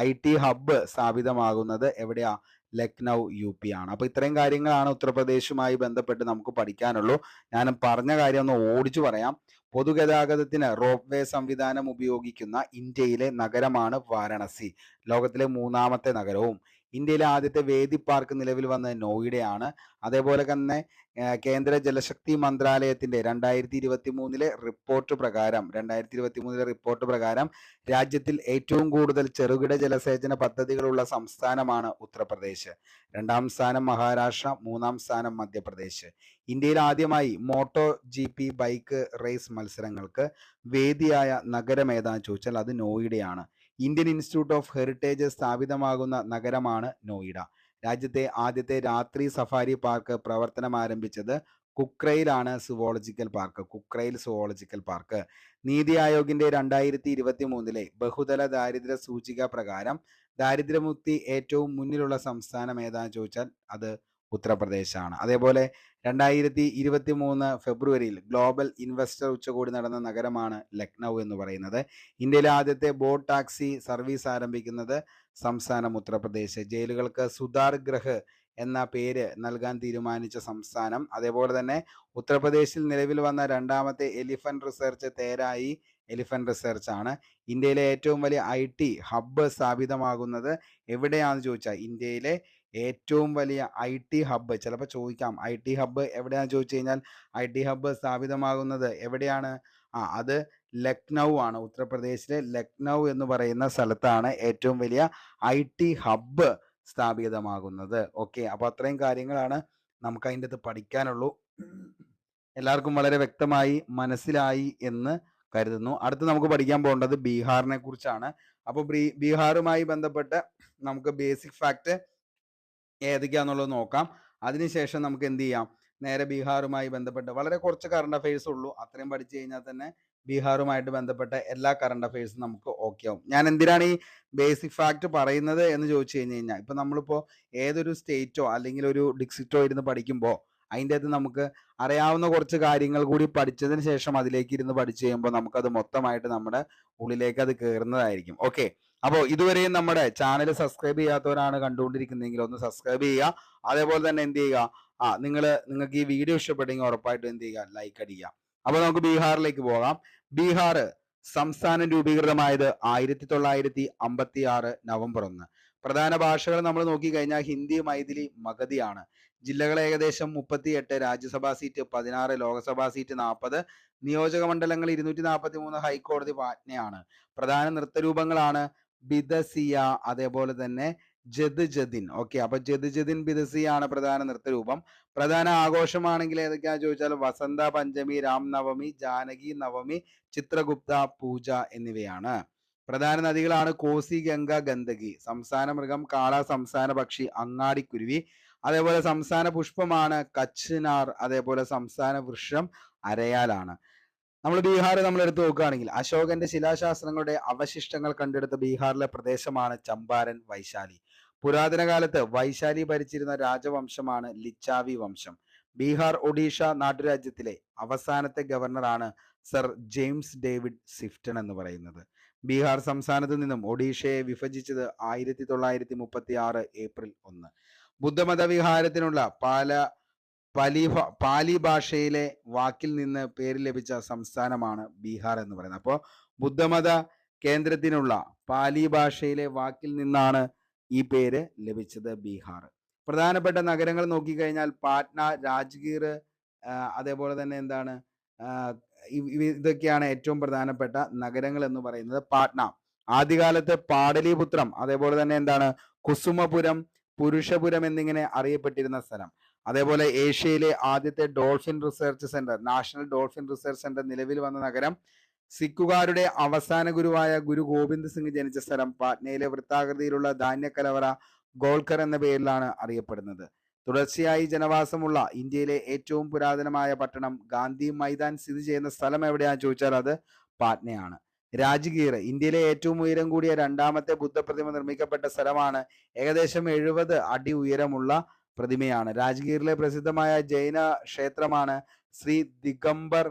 IT ഹബ്ബ് സ്ഥാപിതമാകുന്നത് എവിടെയാ? ലക്നൗ UP ആണ്. അപ്പോൾ ഇത്രയും കാര്യങ്ങളാണ് ഉത്തർപ്രദേശുമായി ബന്ധപ്പെട്ട് നമുക്ക് പഠിക്കാനുള്ളൂ. ഞാൻ പറഞ്ഞ കാര്യം ഒന്ന് ഓടിച്ചു പറയാം. പൊതുഗതാഗതത്തിന് റോപ്പ് വേ സംവിധാനം ഉപയോഗിക്കുന്ന ഇന്ത്യയിലെ നഗരമാണ് വാരാണസി. ലോകത്തിലെ 3ാമത്തെ നഗരവും ഇന്ത്യയിലെ ആദ്യത്തെ വേദി പാർക്ക് നിലവിൽ വന്നത് നോയിഡയാണ്. അതേപോലെ തന്നെ കേന്ദ്ര ജലശക്തി മന്ത്രാലയത്തിന്റെ 2023 റിപ്പോർട്ട് പ്രകാരം രാജ്യത്തിൽ ഏറ്റവും കൂടുതൽ ചെറുകിട ജലസേചന പദ്ധതികളുള്ള സംസ്ഥാനമാണ് ഉത്തർപ്രദേശ്. 2ാം സ്ഥാനം മഹാരാഷ്ട്ര, 3ാം സ്ഥാനം മധ്യപ്രദേശ്. ഇന്ത്യയിൽ ആദ്യമായി MotoGP ബൈക്ക് റേസ് മത്സരങ്ങൾക്ക് വേദിയായ നഗരം ഏതാന്ന് ചോദിച്ചാൽ അത് നോയിഡയാണ്. ഇന്ത്യൻ ഇൻസ്റ്റിറ്റ്യൂട്ട് ഓഫ് ഹെറിറ്റേജ് സ്ഥാപിതമാകുന്ന നഗരമാണ് നോയിഡ. രാജ്യത്തെ ആദ്യത്തെ രാത്രി സഫാരി പാർക്ക് പ്രവർത്തനം ആരംഭിച്ചത് കുക്രയിലാണ്. Zoological park. നീതി ആയോഗിന്റെ 2023 ബഹുതല ദാരിദ്ര്യ സൂചിക പ്രകാരം ദാരിദ്ര്യമുക്തി ഏറ്റവും മുന്നിലുള്ള സംസ്ഥാനം ഏതാന്ന് ചോദിച്ചാൽ അത് ഉത്തർപ്രദേശാണ്. അതേപോലെ 2023 ഫെബ്രുവരിയിൽ ഗ്ലോബൽ ഇൻവെസ്റ്റർ ഉച്ചകോടി നടന്ന നഗരമാണ് ലക്നൗ എന്ന് പറയുന്നത്. ഇന്ത്യയിലെ ആദ്യത്തെ ബോട്ട് ടാക്സി സർവീസ് ആരംഭിക്കുന്നത് സംസ്ഥാനം ഉത്തർപ്രദേശ്. ജയിലുകൾക്ക് സുധാർ ഗൃഹ് എന്ന പേര് നൽകാൻ തീരുമാനിച്ച സംസ്ഥാനം. അതേപോലെ തന്നെ ഉത്തർപ്രദേശിൽ നിലവിൽ വന്ന രണ്ടാമത്തെ എലിഫന്റ് റിസർച്ച് തേരായി എലിഫന്റ് റിസർച്ച് ആണ്. ഇന്ത്യയിലെ ഏറ്റവും വലിയ IT ഹബ്ബ് സ്ഥാപിതമാകുന്നത് എവിടെയാണെന്ന് ചോദിച്ചാൽ, ഇന്ത്യയിലെ ഏറ്റവും വലിയ IT ഹബ്ബ്, ചിലപ്പോൾ ചോദിക്കാം IT ഹബ്ബ് എവിടെയാണെന്ന് ചോദിച്ചു കഴിഞ്ഞാൽ, IT ഹബ്ബ് സ്ഥാപിതമാകുന്നത് എവിടെയാണ്? അത് ലക്നൗ ആണ്. ഉത്തർപ്രദേശിലെ ലക്നൗ എന്ന് പറയുന്ന സ്ഥലത്താണ് ഏറ്റവും വലിയ IT ഹബ്ബ് സ്ഥാപിതമാകുന്നത്. ഓക്കെ, അപ്പോൾ അത്രയും കാര്യങ്ങളാണ് നമുക്ക് അതിൻ്റെ അകത്ത് പഠിക്കാനുള്ളൂ. എല്ലാവർക്കും വളരെ വ്യക്തമായി മനസ്സിലായി എന്ന് കരുതുന്നു. അടുത്ത് നമുക്ക് പഠിക്കാൻ പോകേണ്ടത് ബീഹാറിനെ കുറിച്ചാണ്. അപ്പോൾ ബീഹാറുമായി ബന്ധപ്പെട്ട് നമുക്ക് ബേസിക് ഫാക്ട് ഏതൊക്കെയാണെന്നുള്ളത് നോക്കാം. അതിനുശേഷം നമുക്ക് എന്ത് ചെയ്യാം, നേരെ ബീഹാറുമായി ബന്ധപ്പെട്ട് വളരെ കുറച്ച് കറണ്ട് അഫയേഴ്സ് ഉള്ളൂ. അത്രയും പഠിച്ചു കഴിഞ്ഞാൽ തന്നെ ബീഹാറുമായിട്ട് ബന്ധപ്പെട്ട എല്ലാ കറണ്ട് അഫയേഴ്സും നമുക്ക് ഓക്കെ ആവും. ഞാൻ എന്തിനാണ് ഈ ബേസിക് ഫാക്ട് പറയുന്നത് എന്ന് ചോദിച്ചു കഴിഞ്ഞാൽ, ഇപ്പം നമ്മളിപ്പോൾ ഏതൊരു സ്റ്റേറ്റോ അല്ലെങ്കിൽ ഒരു ഡിസ്ട്രിക്റ്റോ ഇരുന്ന് പഠിക്കുമ്പോൾ അതിൻ്റെ അകത്ത് നമുക്ക് അറിയാവുന്ന കുറച്ച് കാര്യങ്ങൾ കൂടി പഠിച്ചതിന് ശേഷം അതിലേക്ക് ഇരുന്ന് പഠിച്ചു കഴിയുമ്പോൾ നമുക്കത് മൊത്തമായിട്ട് നമ്മുടെ ഉള്ളിലേക്ക് അത് കയറുന്നതായിരിക്കും. ഓക്കെ, അപ്പോൾ ഇതുവരെയും നമ്മുടെ ചാനൽ സബ്സ്ക്രൈബ് ചെയ്യാത്തവരാണ് കണ്ടുകൊണ്ടിരിക്കുന്നതെങ്കിൽ ഒന്ന് സബ്സ്ക്രൈബ് ചെയ്യുക. അതേപോലെ തന്നെ എന്ത് ചെയ്യുക, നിങ്ങൾക്ക് ഈ വീഡിയോ ഇഷ്ടപ്പെട്ടെങ്കിൽ ഉറപ്പായിട്ടും എന്ത് ചെയ്യുക, ലൈക്ക് അടിക്കുക. അപ്പോൾ നമുക്ക് ബീഹാറിലേക്ക് പോകാം. ബീഹാർ സംസ്ഥാനം രൂപീകൃതമായത് 1956 നവംബർ 1. പ്രധാന ഭാഷകൾ നമ്മൾ നോക്കിക്കഴിഞ്ഞാൽ ഹിന്ദി, മൈഥിലി, മഗധിയാണ്. ജില്ലകൾ ഏകദേശം 38, രാജ്യസഭാ സീറ്റ് 16, ലോക്സഭാ സീറ്റ് 40, നിയോജക മണ്ഡലങ്ങൾ 243, ഹൈക്കോടതി പാറ്റ്നയാണ്. പ്രധാന നൃത്തരൂപങ്ങളാണ് ബിദസിയ, അതേപോലെ തന്നെ ജദ്ജിൻ. ഓക്കെ, അപ്പൊ ജദ്ജിൻ ബിദസിയാണ് പ്രധാന നൃത്തരൂപം. പ്രധാന ആഘോഷമാണെങ്കിൽ ഏതൊക്കെയാണെന്ന് ചോദിച്ചാൽ വസന്ത പഞ്ചമി, രാംനവമി, ജാനകി നവമി, ചിത്രഗുപ്ത പൂജ എന്നിവയാണ്. പ്രധാന നദികളാണ് കോസി, ഗംഗ, ഗണ്ഡകി. സംസ്ഥാന മൃഗം കാള, സംസ്ഥാന പക്ഷി അങ്ങാടിക്കുരുവി. അതേപോലെ സംസ്ഥാന പുഷ്പമാണ് കച്ച്നാർ. അതേപോലെ സംസ്ഥാന വൃക്ഷം അരയാലാണ്. നമ്മൾ ബീഹാർ എടുത്ത് നോക്കുകയാണെങ്കിൽ അശോകന്റെ ശിലാശാസ്ത്രങ്ങളുടെ അവശിഷ്ടങ്ങൾ കണ്ടെടുത്ത ബീഹാറിലെ പ്രദേശമാണ് ചമ്പാരൻ, വൈശാലി. പുരാതന കാലത്ത് വൈശാലി ഭരിച്ചിരുന്ന രാജവംശമാണ് ലിച്ചാവി വംശം. ബീഹാർ ഒഡീഷ നാട്ടുരാജ്യത്തിലെ അവസാനത്തെ ഗവർണറാണ് സർ ജെയിംസ് ഡേവിഡ് സിഫ്റ്റൺ എന്ന് പറയുന്നത്. ബീഹാർ സംസ്ഥാനത്ത് നിന്നും ഒഡീഷയെ വിഭജിച്ചത് 1936 ഏപ്രിൽ 1. ബുദ്ധമത വിഹാരത്തിനുള്ള പാലി ഭാഷയിലെ വാക്കിൽ നിന്ന് പേര് ലഭിച്ച സംസ്ഥാനമാണ് ബീഹാർ എന്ന് പറയുന്നത്. അപ്പോൾ ബുദ്ധമത കേന്ദ്രത്തിനുള്ള പാലി ഭാഷയിലെ വാക്കിൽ നിന്നാണ് ഈ പേര് ലഭിച്ചത്, ബീഹാർ. പ്രധാനപ്പെട്ട നഗരങ്ങൾ നോക്കിക്കഴിഞ്ഞാൽ പാറ്റ്ന, രാജ്ഗീർ, അതേപോലെ തന്നെ എന്താണ്, ഇതൊക്കെയാണ് ഏറ്റവും പ്രധാനപ്പെട്ട നഗരങ്ങൾ എന്ന് പറയുന്നത്. പാറ്റ്ന ആദ്യകാലത്ത് പാടലിപുത്രം, അതേപോലെ തന്നെ എന്താണ്, കുസുമപുരം, പുരുഷപുരം എന്നിങ്ങനെ അറിയപ്പെട്ടിരുന്ന സ്ഥലം. അതേപോലെ ഏഷ്യയിലെ ആദ്യത്തെ dolphin research centre, national dolphin research centre നിലവിൽ വന്ന നഗരം. സിഖുകാരുടെ അവസാന ഗുരുവായ ഗുരു ഗോവിന്ദ് സിംഗ് ജനിച്ച സ്ഥലം. പാറ്റ്നയിലെ വൃത്താകൃതിയിലുള്ള ധാന്യക്കലവറ ഗോൾക്കർ എന്ന പേരിലാണ് അറിയപ്പെടുന്നത്. തുടർച്ചയായി ജനവാസമുള്ള ഇന്ത്യയിലെ ഏറ്റവും പുരാതനമായ പട്ടണം ഗാന്ധി മൈതാൻ സ്ഥിതി ചെയ്യുന്ന സ്ഥലം എവിടെയാണെന്ന് ചോദിച്ചാൽ അത് പാറ്റ്നയാണ്. രാജ്ഗീർ ഇന്ത്യയിലെ ഏറ്റവും ഉയരം കൂടിയ രണ്ടാമത്തെ ബുദ്ധപ്രതിമ നിർമ്മിക്കപ്പെട്ട സ്ഥലമാണ്. ഏകദേശം 70 അടി ഉയരമുള്ള പ്രതിമയാണ്. രാജ്ഗീറിലെ പ്രസിദ്ധമായ ജൈന ക്ഷേത്രമാണ് ശ്രീ ദിഗംബർ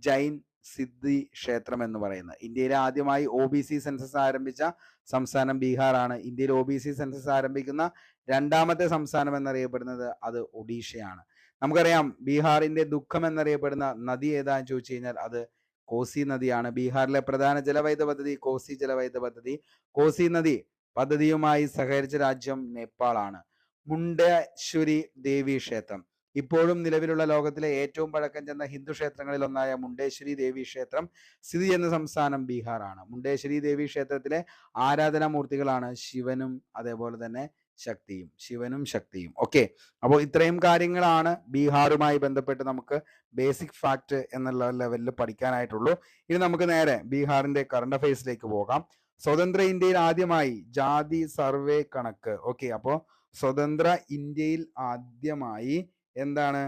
ജൈൻ സിദ്ധി ക്ഷേത്രം എന്ന് പറയുന്നത്. ഇന്ത്യയിലെ ആദ്യമായി OBC സെൻസസ് ആരംഭിച്ച സംസ്ഥാനം ബീഹാറാണ്. ഇന്ത്യയിൽ OBC സെൻസസ് ആരംഭിക്കുന്ന രണ്ടാമത്തെ സംസ്ഥാനം എന്നറിയപ്പെടുന്നത് അത് ഒഡീഷയാണ്. നമുക്കറിയാം ബീഹാറിന്റെ ദുഃഖം എന്നറിയപ്പെടുന്ന നദി ഏതാന്ന് ചോദിച്ചു കഴിഞ്ഞാൽ അത് കോസി നദിയാണ്. ബീഹാറിലെ പ്രധാന ജലവൈദ്യുത പദ്ധതി കോസി ജലവൈദ്യുത പദ്ധതി. കോസി നദി പദ്ധതിയുമായി സഹകരിച്ച രാജ്യം നേപ്പാളാണ്. മുണ്ടേശ്വരി ദേവി ക്ഷേത്രം ഇപ്പോഴും നിലവിലുള്ള ലോകത്തിലെ ഏറ്റവും പഴക്കം ചെന്ന ഹിന്ദു ക്ഷേത്രങ്ങളിൽ ഒന്നായ മുണ്ടേശ്വരി ദേവി ക്ഷേത്രം സ്ഥിതി ചെയ്യുന്ന സംസ്ഥാനം ബീഹാറാണ്. മുണ്ടേശ്വരി ദേവി ക്ഷേത്രത്തിലെ ആരാധനാമൂർത്തികളാണ് ശിവനും അതേപോലെ തന്നെ ശക്തിയും. ഓക്കെ, അപ്പോൾ ഇത്രയും കാര്യങ്ങളാണ് ബീഹാറുമായി ബന്ധപ്പെട്ട് നമുക്ക് ബേസിക് ഫാക്ട് എന്നുള്ള ലെവലിൽ പഠിക്കാനായിട്ടുള്ളൂ. ഇനി നമുക്ക് നേരെ ബീഹാറിന്റെ കറണ്ട് അഫയേഴ്സിലേക്ക് പോകാം. സ്വതന്ത്ര ഇന്ത്യയിൽ ആദ്യമായി ജാതി സർവേ കണക്ക്. ഓക്കെ, അപ്പോൾ സ്വതന്ത്ര ഇന്ത്യയിൽ ആദ്യമായി എന്താണ്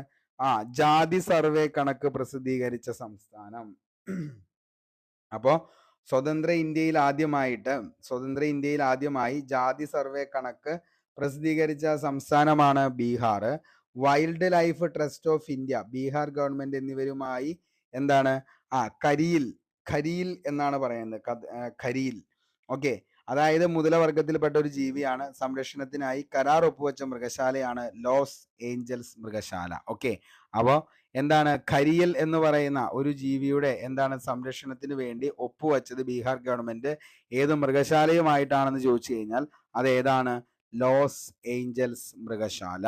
ജാതി സർവേ കണക്ക് പ്രസിദ്ധീകരിച്ച സംസ്ഥാനം. അപ്പോ സ്വതന്ത്ര ഇന്ത്യയിൽ ആദ്യമായി ജാതി സർവേ കണക്ക് പ്രസിദ്ധീകരിച്ച സംസ്ഥാനമാണ് Bihar. Wild life trust of India, Bihar government എന്നിവരുമായി എന്താണ് ഖരീൽ എന്നാണ് പറയുന്നത്, ഖരീൽ. ഓക്കെ, അതായത് മുതലവർഗത്തിൽപ്പെട്ട ഒരു ജീവിയാണ്. സംരക്ഷണത്തിനായി കരാർ ഒപ്പുവെച്ച മൃഗശാലയാണ് ലോസ് ഏഞ്ചൽസ് മൃഗശാല. ഓക്കെ, അപ്പോൾ എന്താണ് ഖരിയൽ എന്ന് പറയുന്ന ഒരു ജീവിയുടെ എന്താണ് സംരക്ഷണത്തിന് വേണ്ടി ഒപ്പുവെച്ചത് ബീഹാർ ഗവൺമെന്റ് ഏത് മൃഗശാലയുമായിട്ടാണെന്ന് ചോദിച്ചു കഴിഞ്ഞാൽ അത് ഏതാണ്? ലോസ് ഏഞ്ചൽസ് മൃഗശാല.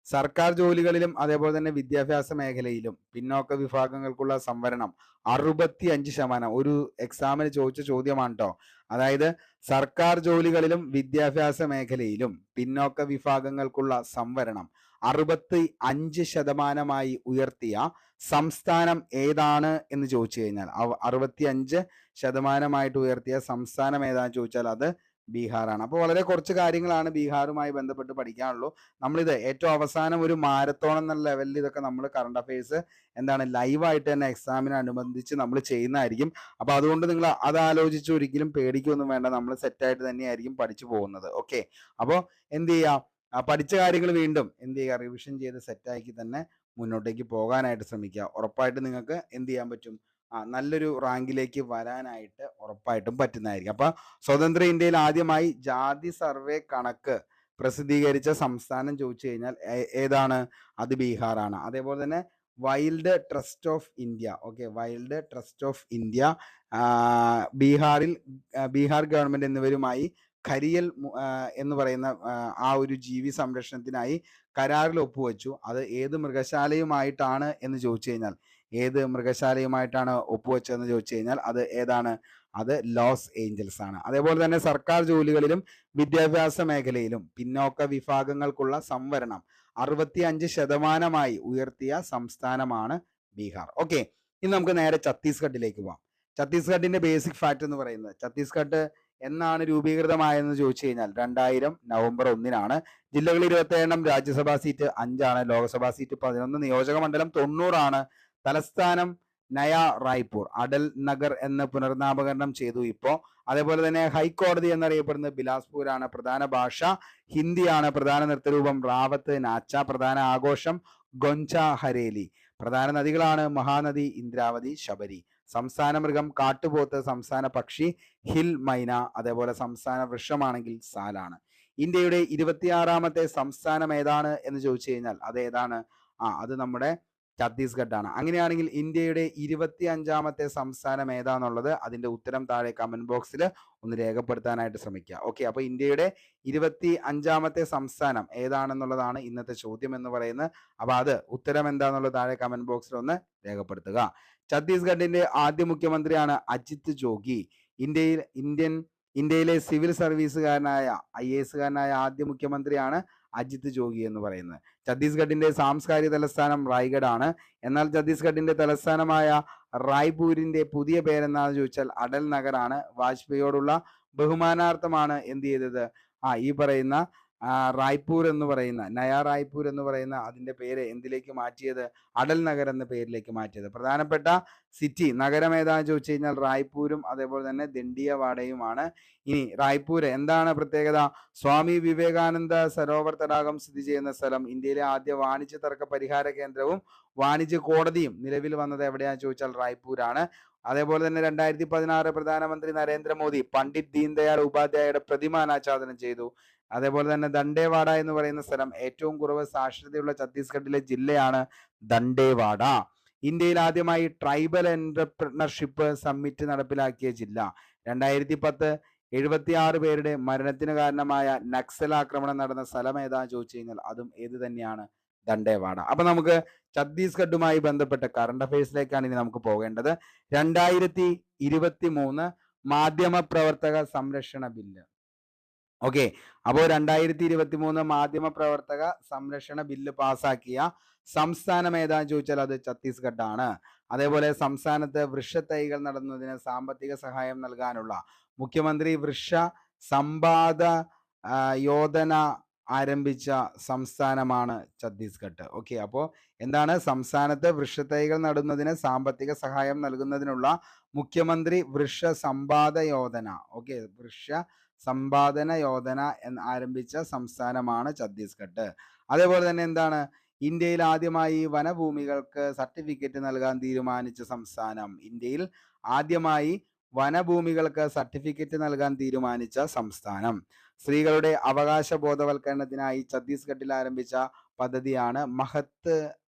സർക്കാർ ജോലികളിലും അതേപോലെ തന്നെ വിദ്യാഭ്യാസ മേഖലയിലും പിന്നോക്ക വിഭാഗങ്ങൾക്കുള്ള സംവരണം 65%. ഒരു എക്സാമിന് ചോദിച്ച ചോദ്യമാണ് കേട്ടോ. അതായത് സർക്കാർ ജോലികളിലും വിദ്യാഭ്യാസ മേഖലയിലും പിന്നോക്ക വിഭാഗങ്ങൾക്കുള്ള സംവരണം 65% ഉയർത്തിയ സംസ്ഥാനം ഏതാണ് എന്ന് ചോദിച്ചു കഴിഞ്ഞാൽ 65% ഉയർത്തിയ സംസ്ഥാനം ഏതാണെന്ന് ചോദിച്ചാൽ അത് ബീഹാറാണ്. അപ്പോൾ വളരെ കുറച്ച് കാര്യങ്ങളാണ് ബീഹാറുമായി ബന്ധപ്പെട്ട് പഠിക്കാനുള്ളൂ. നമ്മളിത് ഏറ്റവും അവസാനം ഒരു മാരത്തോൺ എന്ന ലെവലിൽ ഇതൊക്കെ നമ്മൾ കറണ്ട് അഫയേഴ്സ് എന്താണ് ലൈവായിട്ട് തന്നെ എക്സാമിനനുബന്ധിച്ച് നമ്മൾ ചെയ്യുന്നതായിരിക്കും. അപ്പോൾ അതുകൊണ്ട് നിങ്ങൾ അത് ആലോചിച്ച് ഒരിക്കലും പേടിക്കൊന്നും വേണ്ട, നമ്മൾ സെറ്റായിട്ട് തന്നെയായിരിക്കും പഠിച്ചു പോകുന്നത്. ഓക്കെ, അപ്പോൾ എന്ത് ചെയ്യുക, പഠിച്ച കാര്യങ്ങൾ വീണ്ടും എന്ത് ചെയ്യുക, റിവിഷൻ ചെയ്ത് സെറ്റാക്കി തന്നെ മുന്നോട്ടേക്ക് പോകാനായിട്ട് ശ്രമിക്കുക. ഉറപ്പായിട്ട് നിങ്ങൾക്ക് എന്ത് ചെയ്യാൻ പറ്റും, നല്ലൊരു റാങ്കിലേക്ക് വരാനായിട്ട് ഉറപ്പായിട്ടും പറ്റുന്നതായിരിക്കും. അപ്പൊ സ്വതന്ത്ര ഇന്ത്യയിൽ ആദ്യമായി ജാതി സർവേ കണക്ക് പ്രസിദ്ധീകരിച്ച സംസ്ഥാനം ചോദിച്ചു കഴിഞ്ഞാൽ ഏതാണ്? അത് ബീഹാറാണ്. അതേപോലെ തന്നെ wild trust of India, okay, wild trust of India Bihar government എന്നിവരുമായി ഖരിയൽ എന്ന് പറയുന്ന ആ ഒരു ജീവി സംരക്ഷണത്തിനായി കരാറിൽ ഒപ്പുവെച്ചു. അത് ഏത് മൃഗശാലയുമായിട്ടാണ് എന്ന് ചോദിച്ചു കഴിഞ്ഞാൽ ഏത് മൃഗശാലയുമായിട്ടാണ് ഒപ്പുവെച്ചതെന്ന് ചോദിച്ചു കഴിഞ്ഞാൽ അത് ഏതാണ്? അത് ലോസ് ഏഞ്ചൽസ് ആണ്. അതേപോലെ തന്നെ സർക്കാർ ജോലികളിലും വിദ്യാഭ്യാസ മേഖലയിലും പിന്നോക്ക വിഭാഗങ്ങൾക്കുള്ള സംവരണം 65% ഉയർത്തിയ സംസ്ഥാനമാണ് ബീഹാർ. ഓക്കെ, ഇനി നമുക്ക് നേരെ ഛത്തീസ്ഗഡിലേക്ക് പോവാം. ഛത്തീസ്ഗഡിന്റെ ബേസിക് ഫാക്ട് എന്ന് പറയുന്നത്, ഛത്തീസ്ഗഡ് എന്നാണ് രൂപീകൃതമായെന്ന് ചോദിച്ചു കഴിഞ്ഞാൽ 2000 നവംബർ 1-നാണ്. ജില്ലകൾ 27, രാജ്യസഭാ സീറ്റ് 5, ലോക്സഭാ സീറ്റ് 11, നിയോജക മണ്ഡലം 90. തലസ്ഥാനം നയാ റായ്പൂർ, അടൽ നഗർ എന്ന് പുനർനാമകരണം ചെയ്തു ഇപ്പോൾ. അതേപോലെ തന്നെ ഹൈക്കോടതി എന്നറിയപ്പെടുന്നത് ബിലാസ്പൂരാണ്. പ്രധാന ഭാഷ ഹിന്ദിയാണ്. പ്രധാന നൃത്തരൂപം റാവത്ത് നാച്ച. പ്രധാന ആഘോഷം ഗൊഞ്ച ഹരേലി. പ്രധാന നദികളാണ് മഹാനദി, ഇന്ദ്രാവതി, ശബരി. സംസ്ഥാന മൃഗം കാട്ടുപോത്ത്. സംസ്ഥാന പക്ഷി ഹിൽ മൈന. അതേപോലെ സംസ്ഥാന വൃക്ഷമാണെങ്കിൽ സാലാണ്. ഇന്ത്യയുടെ 26ാമത്തെ സംസ്ഥാനം ഏതാണ് എന്ന് ചോദിച്ചു കഴിഞ്ഞാൽ അത് ഏതാണ്? അത് നമ്മുടെ ഛത്തീസ്ഗഡ് ആണ്. അങ്ങനെയാണെങ്കിൽ ഇന്ത്യയുടെ 25ാമത്തെ സംസ്ഥാനം ഏതാന്നുള്ളത് അതിന്റെ ഉത്തരം താഴെ കമന്റ് ബോക്സിൽ ഒന്ന് രേഖപ്പെടുത്താനായിട്ട് ശ്രമിക്കുക. ഓക്കെ, അപ്പൊ ഇന്ത്യയുടെ 25ാമത്തെ സംസ്ഥാനം ഏതാണെന്നുള്ളതാണ് ഇന്നത്തെ ചോദ്യം എന്ന് പറയുന്നത്. അപ്പൊ അത് ഉത്തരം എന്താന്നുള്ളത് താഴെ കമന്റ് ബോക്സിൽ ഒന്ന് രേഖപ്പെടുത്തുക. ഛത്തീസ്ഗഡിന്റെ ആദ്യ മുഖ്യമന്ത്രിയാണ് അജിത് ജോഗി. ഇന്ത്യയിലെ സിവിൽ സർവീസുകാരനായ IAS ആദ്യ മുഖ്യമന്ത്രിയാണ് അജിത് ജോഗി എന്ന് പറയുന്നത്. ഛത്തീസ്ഗഡിന്റെ സാംസ്കാരിക തലസ്ഥാനം റായ്ഗഡ് ആണ്. എന്നാൽ ഛത്തീസ്ഗഡിന്റെ തലസ്ഥാനമായ റായ്പൂരിന്റെ പുതിയ പേരെന്താണെന്ന് ചോദിച്ചാൽ അടൽ നഗർ ആണ്. വാജ്പേയിയോടുള്ള ബഹുമാനാർത്ഥമാണ് എന്ത് ചെയ്തത്? ഈ പറയുന്ന റായ്പൂർ എന്ന് പറയുന്ന നയാ റായ്പൂർ എന്ന് പറയുന്ന അതിന്റെ പേര് എന്തിലേക്ക് മാറ്റിയത്? അടൽ നഗർ എന്ന പേരിലേക്ക് മാറ്റിയത്. പ്രധാനപ്പെട്ട സിറ്റി നഗരം ഏതാണെന്ന് ചോദിച്ചു കഴിഞ്ഞാൽ റായ്പൂരും അതേപോലെ തന്നെ ദണ്ഡിയവാഡയുമാണ്. ഇനി റായ്പൂർ എന്താണ് പ്രത്യേകത? സ്വാമി വിവേകാനന്ദ സരോവർ തടാകം സ്ഥിതി ചെയ്യുന്ന സ്ഥലം. ഇന്ത്യയിലെ ആദ്യ വാണിജ്യ തർക്ക പരിഹാര കേന്ദ്രവും വാണിജ്യ കോടതിയും നിലവിൽ വന്നത് എവിടെയാണെന്ന് ചോദിച്ചാൽ റായ്പൂരാണ്. അതേപോലെ തന്നെ 2016 പ്രധാനമന്ത്രി നരേന്ദ്രമോദി പണ്ഡിറ്റ് ദീൻദയാൽ ഉപാധ്യായയുടെ പ്രതിമ അനാച്ഛാദനം ചെയ്തു. അതേപോലെ തന്നെ ദണ്ഡേവാഡ എന്ന് പറയുന്ന സ്ഥലം ഏറ്റവും കുറവ് സാക്ഷരതയുള്ള ഛത്തീസ്ഗഡിലെ ജില്ലയാണ് ദണ്ഡേവാഡ. ഇന്ത്യയിൽ ആദ്യമായി ട്രൈബൽ എന്റർപ്രണർഷിപ്പ് സമ്മിറ്റ് നടപ്പിലാക്കിയ ജില്ല. 2010 76 പേരുടെ മരണത്തിന് കാരണമായ നക്സൽ ആക്രമണം നടന്ന സ്ഥലം ഏതാന്ന് ചോദിച്ചു കഴിഞ്ഞാൽ അതും ഏത് തന്നെയാണ്? ദണ്ഡേവാഡ. അപ്പൊ നമുക്ക് ഛത്തീസ്ഗഡുമായി ബന്ധപ്പെട്ട കറണ്ട് അഫയേഴ്സിലേക്കാണ് ഇനി നമുക്ക് പോകേണ്ടത്. 2023 മാധ്യമ പ്രവർത്തക സംരക്ഷണ ബില്ല്. ഓക്കെ, അപ്പോൾ 2023 മാധ്യമ പ്രവർത്തക സംരക്ഷണ ബില്ല് പാസാക്കിയ സംസ്ഥാനം ഏതാന്ന് ചോദിച്ചാൽ അത് ഛത്തീസ്ഗഡ് ആണ്. അതേപോലെ സംസ്ഥാനത്ത് വൃക്ഷത്തൈകൾ നടുന്നതിന് സാമ്പത്തിക സഹായം നൽകാനുള്ള മുഖ്യമന്ത്രി വൃക്ഷ സമ്പാദ യോജന ആരംഭിച്ച സംസ്ഥാനമാണ് ഛത്തീസ്ഗഡ്. ഓക്കെ, അപ്പോൾ എന്താണ്? സംസ്ഥാനത്ത് വൃക്ഷത്തൈകൾ നടുന്നതിന് സാമ്പത്തിക സഹായം നൽകുന്നതിനുള്ള മുഖ്യമന്ത്രി വൃക്ഷ സമ്പാദ യോജന, ഓക്കെ, വൃക്ഷ സമ്പാദന യോജന ആരംഭിച്ച സംസ്ഥാനമാണ് ഛത്തീസ്ഗഡ്. അതേപോലെ തന്നെ എന്താണ്? ഇന്ത്യയിൽ ആദ്യമായി വനഭൂമികൾക്ക് സർട്ടിഫിക്കറ്റ് നൽകാൻ തീരുമാനിച്ച സംസ്ഥാനം. ഇന്ത്യയിൽ ആദ്യമായി വനഭൂമികൾക്ക് സർട്ടിഫിക്കറ്റ് നൽകാൻ തീരുമാനിച്ച സംസ്ഥാനം. സ്ത്രീകളുടെ അവകാശ ബോധവൽക്കരണത്തിനായി ഛത്തീസ്ഗഡിൽ ആരംഭിച്ച പദ്ധതിയാണ് മഹത്ത്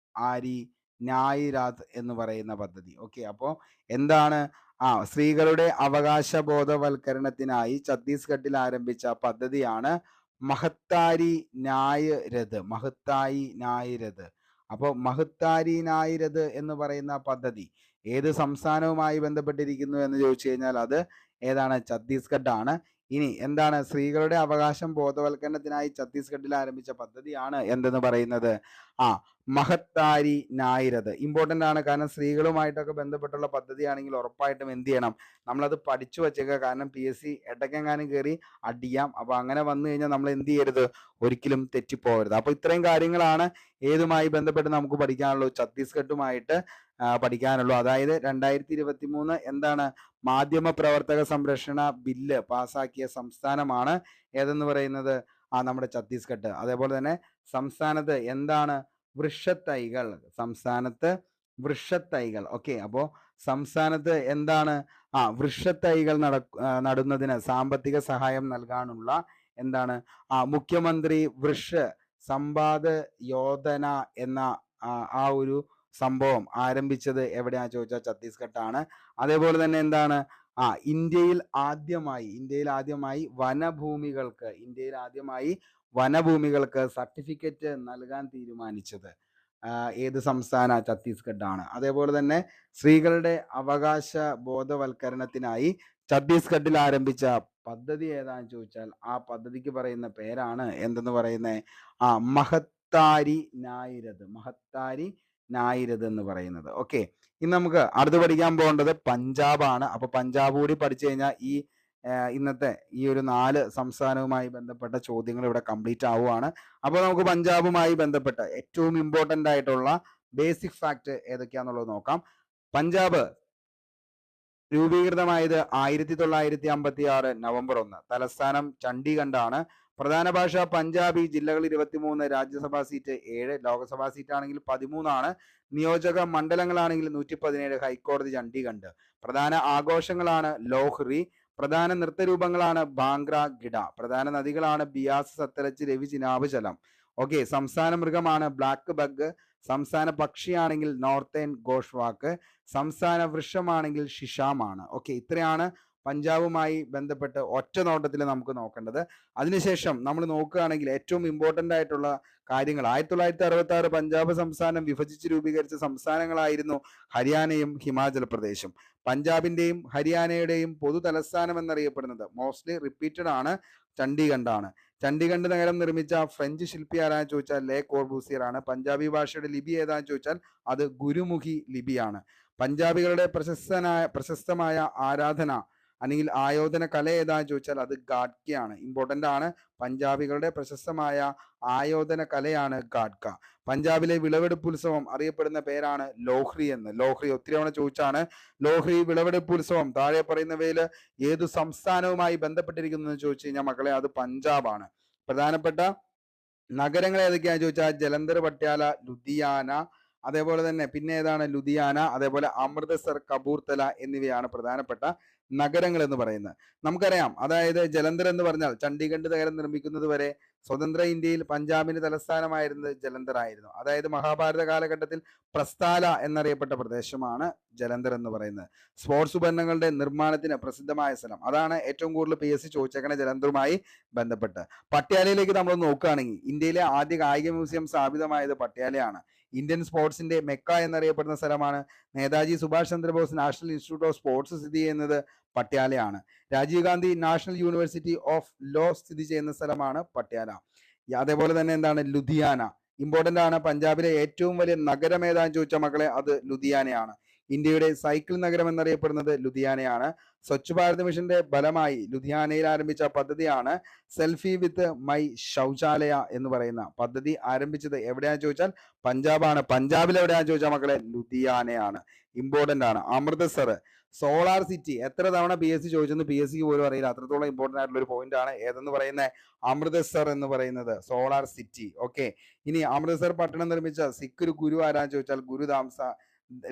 ആരി ന്യായ് രാത് എന്ന് പറയുന്ന പദ്ധതി. ഓക്കെ, അപ്പോൾ എന്താണ് സ്ത്രീകളുടെ അവകാശ ബോധവൽക്കരണത്തിനായി ഛത്തീസ്ഗഡിൽ ആരംഭിച്ച പദ്ധതിയാണ് മഹത്താരി ന്യായ് രഥ്. മഹത്തായി ന്യായ് രഥ്. അപ്പോൾ മഹത്താരി ന്യായ് രഥ് എന്ന് പറയുന്ന പദ്ധതി ഏത് സംസ്ഥാനവുമായി ബന്ധപ്പെട്ടിരിക്കുന്നു എന്ന് ചോദിച്ചു കഴിഞ്ഞാൽ അത് ഏതാണ്? ഛത്തീസ്ഗഡ് ആണ്. ഇനി എന്താണ്? സ്ത്രീകളുടെ അവകാശം ബോധവൽക്കരണത്തിനായി ഛത്തീസ്ഗഡിൽ ആരംഭിച്ച പദ്ധതിയാണ് എന്തെന്ന് പറയുന്നത് മഹത്താരി ന്യായ് രഥ്. ഇമ്പോർട്ടൻ്റ് ആണ്, കാരണം സ്ത്രീകളുമായിട്ടൊക്കെ ബന്ധപ്പെട്ടുള്ള പദ്ധതിയാണെങ്കിൽ ഉറപ്പായിട്ടും എന്ത് ചെയ്യണം? നമ്മളത് പഠിച്ചു വച്ചേക്കുക. കാരണം PSC ഇടയ്ക്കെങ്ങാനും കയറി അടിയാം. അപ്പോൾ അങ്ങനെ വന്നു കഴിഞ്ഞാൽ നമ്മൾ എന്ത് ചെയ്യരുത്? ഒരിക്കലും തെറ്റിപ്പോകരുത്. അപ്പോൾ ഇത്രയും കാര്യങ്ങളാണ് ഏതുമായി ബന്ധപ്പെട്ട് നമുക്ക് പഠിക്കാനുള്ളൂ? ഛത്തീസ്ഗഡുമായിട്ട് പഠിക്കാനുള്ളൂ. അതായത് 2023 എന്താണ്? മാധ്യമ പ്രവർത്തക സംരക്ഷണ ബില്ല് പാസാക്കിയ സംസ്ഥാനമാണ് ഏതെന്ന് പറയുന്നത് നമ്മുടെ ഛത്തീസ്ഗഡ്. അതേപോലെ തന്നെ സംസ്ഥാനത്ത് എന്താണ്? വൃക്ഷത്തൈകൾ. സംസ്ഥാനത്ത് വൃക്ഷത്തൈകൾ. ഓക്കെ, അപ്പോൾ സംസ്ഥാനത്ത് എന്താണ്? വൃക്ഷത്തൈകൾ നടുന്നതിന് സാമ്പത്തിക സഹായം നൽകാനുള്ള എന്താണ്? മുഖ്യമന്ത്രി വൃക്ഷ സമ്പാദ് യോജന എന്ന ഒരു സംഭവം ആരംഭിച്ചത് എവിടെയാണെന്ന് ചോദിച്ചാൽ ഛത്തീസ്ഗഡാണ്. അതേപോലെ തന്നെ എന്താണ്? ഇന്ത്യയിൽ ആദ്യമായി വനഭൂമികൾക്ക് സർട്ടിഫിക്കറ്റ് നൽകാൻ തീരുമാനിച്ചത് ഏത് സംസ്ഥാന? ഛത്തീസ്ഗഡാണ്. അതേപോലെ തന്നെ സ്ത്രീകളുടെ അവകാശ ബോധവൽക്കരണത്തിനായി ഛത്തീസ്ഗഡിൽ ആരംഭിച്ച പദ്ധതി ഏതാണെന്ന് ചോദിച്ചാൽ ആ പദ്ധതിക്ക് പറയുന്ന പേരാണ് എന്തെന്ന് പറയുന്നത്? മഹത്താരി ന്യായ് രഥ്. മഹത്താരി ന്യായ് രഥ് എന്ന് പറയുന്നത്. ഓക്കെ, ഇനി നമുക്ക് അടുത്ത് പഠിക്കാൻ പോകേണ്ടത് പഞ്ചാബാണ്. അപ്പൊ പഞ്ചാബ് കൂടി പഠിച്ചു കഴിഞ്ഞാൽ ഇന്നത്തെ ഈ ഒരു 4 സംസ്ഥാനവുമായി ബന്ധപ്പെട്ട ചോദ്യങ്ങൾ ഇവിടെ കംപ്ലീറ്റ് ആവുകയാണ്. അപ്പോൾ നമുക്ക് പഞ്ചാബുമായി ബന്ധപ്പെട്ട ഏറ്റവും ഇമ്പോർട്ടൻ്റ് ആയിട്ടുള്ള ബേസിക് ഫാക്ട് ഏതൊക്കെയാണെന്നുള്ളത് നോക്കാം. പഞ്ചാബ് രൂപീകൃതമായത് 1956 നവംബർ 1. തലസ്ഥാനം ചണ്ഡീഗഡാണ്. പ്രധാന ഭാഷ പഞ്ചാബി. ജില്ലകൾ 23, രാജ്യസഭാ സീറ്റ് 7, ലോക്സഭാ സീറ്റ് ആണെങ്കിൽ 13 ആണ്. നിയോജക മണ്ഡലങ്ങളാണെങ്കിൽ 117, ഹൈക്കോടതി ചണ്ഡീഗഡ്. പ്രധാന ആഘോഷങ്ങളാണ് ലോഹ്രി. പ്രധാന നൃത്തരൂപങ്ങളാണ് ഭാംഗ്ര, ഗിഡ. പ്രധാന നദികളാണ് ബിയാസ്, സത്ലജ്, രവി, ചിനാബ്, ചലം. ഓക്കെ, സംസ്ഥാന മൃഗമാണ് ബ്ലാക്ക് ബഗ്. സംസ്ഥാന പക്ഷിയാണെങ്കിൽ നോർത്തേൺ ഗോഷ്വാക്ക്. സംസ്ഥാന വൃക്ഷമാണെങ്കിൽ ഷിഷാമാണ്. ഓക്കെ, ഇത്രയാണ് പഞ്ചാബുമായി ബന്ധപ്പെട്ട് ഒറ്റ നോട്ടത്തിൽ നമുക്ക് നോക്കേണ്ടത്. അതിനുശേഷം നമ്മൾ നോക്കുകയാണെങ്കിൽ ഏറ്റവും ഇമ്പോർട്ടൻ്റ് ആയിട്ടുള്ള കാര്യങ്ങൾ 1966 പഞ്ചാബ് സംസ്ഥാനം വിഭജിച്ച് രൂപീകരിച്ച സംസ്ഥാനങ്ങളായിരുന്നു ഹരിയാനയും ഹിമാചൽ പ്രദേശും. പഞ്ചാബിന്റെയും ഹരിയാനയുടെയും പൊതു തലസ്ഥാനം എന്നറിയപ്പെടുന്നത് മോസ്റ്റ്ലി റിപ്പീറ്റഡ് ആണ് ചണ്ഡീഗഡാണ്. ചണ്ഡീഗഡ് നഗരം നിർമ്മിച്ച ഫ്രഞ്ച് ശില്പി ആരാന്ന് ചോദിച്ചാൽ ലേ കോർബൂസിയർ ആണ്. പഞ്ചാബി ഭാഷയുടെ ലിപി ഏതാന്ന് ചോദിച്ചാൽ അത് ഗുരുമുഖി ലിപിയാണ്. പഞ്ചാബികളുടെ പ്രശസ്തമായ ആരാധന അല്ലെങ്കിൽ ആയോധന കല ഏതാന്ന് ചോദിച്ചാൽ അത് ഗാഡ്കയാണ്. ഇമ്പോർട്ടൻ്റ് ആണ്. പഞ്ചാബികളുടെ പ്രശസ്തമായ ആയോധന കലയാണ് ഗാഡ്ക. പഞ്ചാബിലെ വിളവെടുപ്പ് ഉത്സവം അറിയപ്പെടുന്ന പേരാണ് ലോഹ്രി എന്ന്. ലോഹ്രി ഒത്തിരി തവണ ചോദിച്ചാണ്. ലോഹ്രി വിളവെടുപ്പ് ഉത്സവം താഴെ പറയുന്നവയിൽ ഏതു സംസ്ഥാനവുമായി ബന്ധപ്പെട്ടിരിക്കുന്നു എന്ന് ചോദിച്ചു കഴിഞ്ഞാൽ മക്കളെ അത് പഞ്ചാബാണ്. പ്രധാനപ്പെട്ട നഗരങ്ങൾ ഏതൊക്കെയാണെന്ന് ചോദിച്ചാൽ ജലന്ധർ, പട്യാല, ലുധിയാന. അതേപോലെ തന്നെ പിന്നെ ഏതാണ്? ലുധിയാന, അതേപോലെ അമൃത്സർ, കപൂർത്തല എന്നിവയാണ് പ്രധാനപ്പെട്ട നഗരങ്ങൾ എന്ന് പറയുന്നത്. നമുക്കറിയാം, അതായത് ജലന്ധർ എന്ന് പറഞ്ഞാൽ ചണ്ഡീഗഡ് നഗരം നിർമ്മിക്കുന്നത് വരെ സ്വതന്ത്ര ഇന്ത്യയിൽ പഞ്ചാബിന്റെ തലസ്ഥാനമായിരുന്നത് ജലന്ധർ ആയിരുന്നു. അതായത് മഹാഭാരത കാലഘട്ടത്തിൽ പ്രസ്ഥാല എന്നറിയപ്പെട്ട പ്രദേശമാണ് ജലന്ധർ എന്ന് പറയുന്നത്. സ്പോർട്സ് ഉപകരണങ്ങളുടെ നിർമ്മാണത്തിന് പ്രസിദ്ധമായ സ്ഥലം. അതാണ് ഏറ്റവും കൂടുതൽ PSC ചോദിച്ചേക്കണ ജലന്ധറുമായി ബന്ധപ്പെട്ട്. പട്യാലയിലേക്ക് നമ്മൾ നോക്കുകയാണെങ്കിൽ ഇന്ത്യയിലെ ആദ്യ കായിക മ്യൂസിയം സ്ഥാപിതമായത് പട്യാലയാണ്. ഇന്ത്യൻ സ്പോർട്സിന്റെ മെക്ക എന്നറിയപ്പെടുന്ന സ്ഥലമാണ്. Netaji Subhash Chandrabose national institute of sports സ്ഥിതി ചെയ്യുന്നത് പട്യാലയാണ്. Rajeev Gandhi national university of law സ്ഥിതി ചെയ്യുന്ന സ്ഥലമാണ് പട്യാല. അതേപോലെ തന്നെ എന്താണ്? ലുധിയാന ഇമ്പോർട്ടൻ്റ് ആണ്. പഞ്ചാബിലെ ഏറ്റവും വലിയ നഗരം ഏതാന്ന് ചോദിച്ചാൽ മക്കളെ അത് ലുധിയാനയാണ്. ഇന്ത്യയുടെ സൈക്കിൾ നഗരം എന്നറിയപ്പെടുന്നത് ലുധിയാനയാണ്. സ്വച്ഛ് ഭാരത് മിഷന്റെ ഫലമായി ലുധിയാനയിൽ ആരംഭിച്ച പദ്ധതിയാണ് സെൽഫി വിത്ത് മൈ ശൗചാലയ എന്ന് പറയുന്ന പദ്ധതി. ആരംഭിച്ചത് എവിടെയാന്ന് ചോദിച്ചാൽ പഞ്ചാബാണ്. പഞ്ചാബിൽ എവിടെയാന്ന് ചോദിച്ചാൽ മക്കളെ ലുധിയാനയാണ്. ഇമ്പോർട്ടൻ്റ് ആണ്. അമൃത്സർ സോളാർ സിറ്റി എത്ര തവണ PSC ചോദിച്ചെന്ന് PSCക്ക് പോലും അറിയില്ല. അത്രത്തോളം ഇമ്പോർട്ടൻ്റ് ആയിട്ടുള്ള ഒരു പോയിന്റ് ആണ് ഏതെന്ന് പറയുന്നത് അമൃത്സർ എന്ന് പറയുന്നത് സോളാർ സിറ്റി. ഓക്കെ, ഇനി അമൃത്സർ പട്ടണം നിർമ്മിച്ച സിഖ് ഗുരു ആരാന്ന് ചോദിച്ചാൽ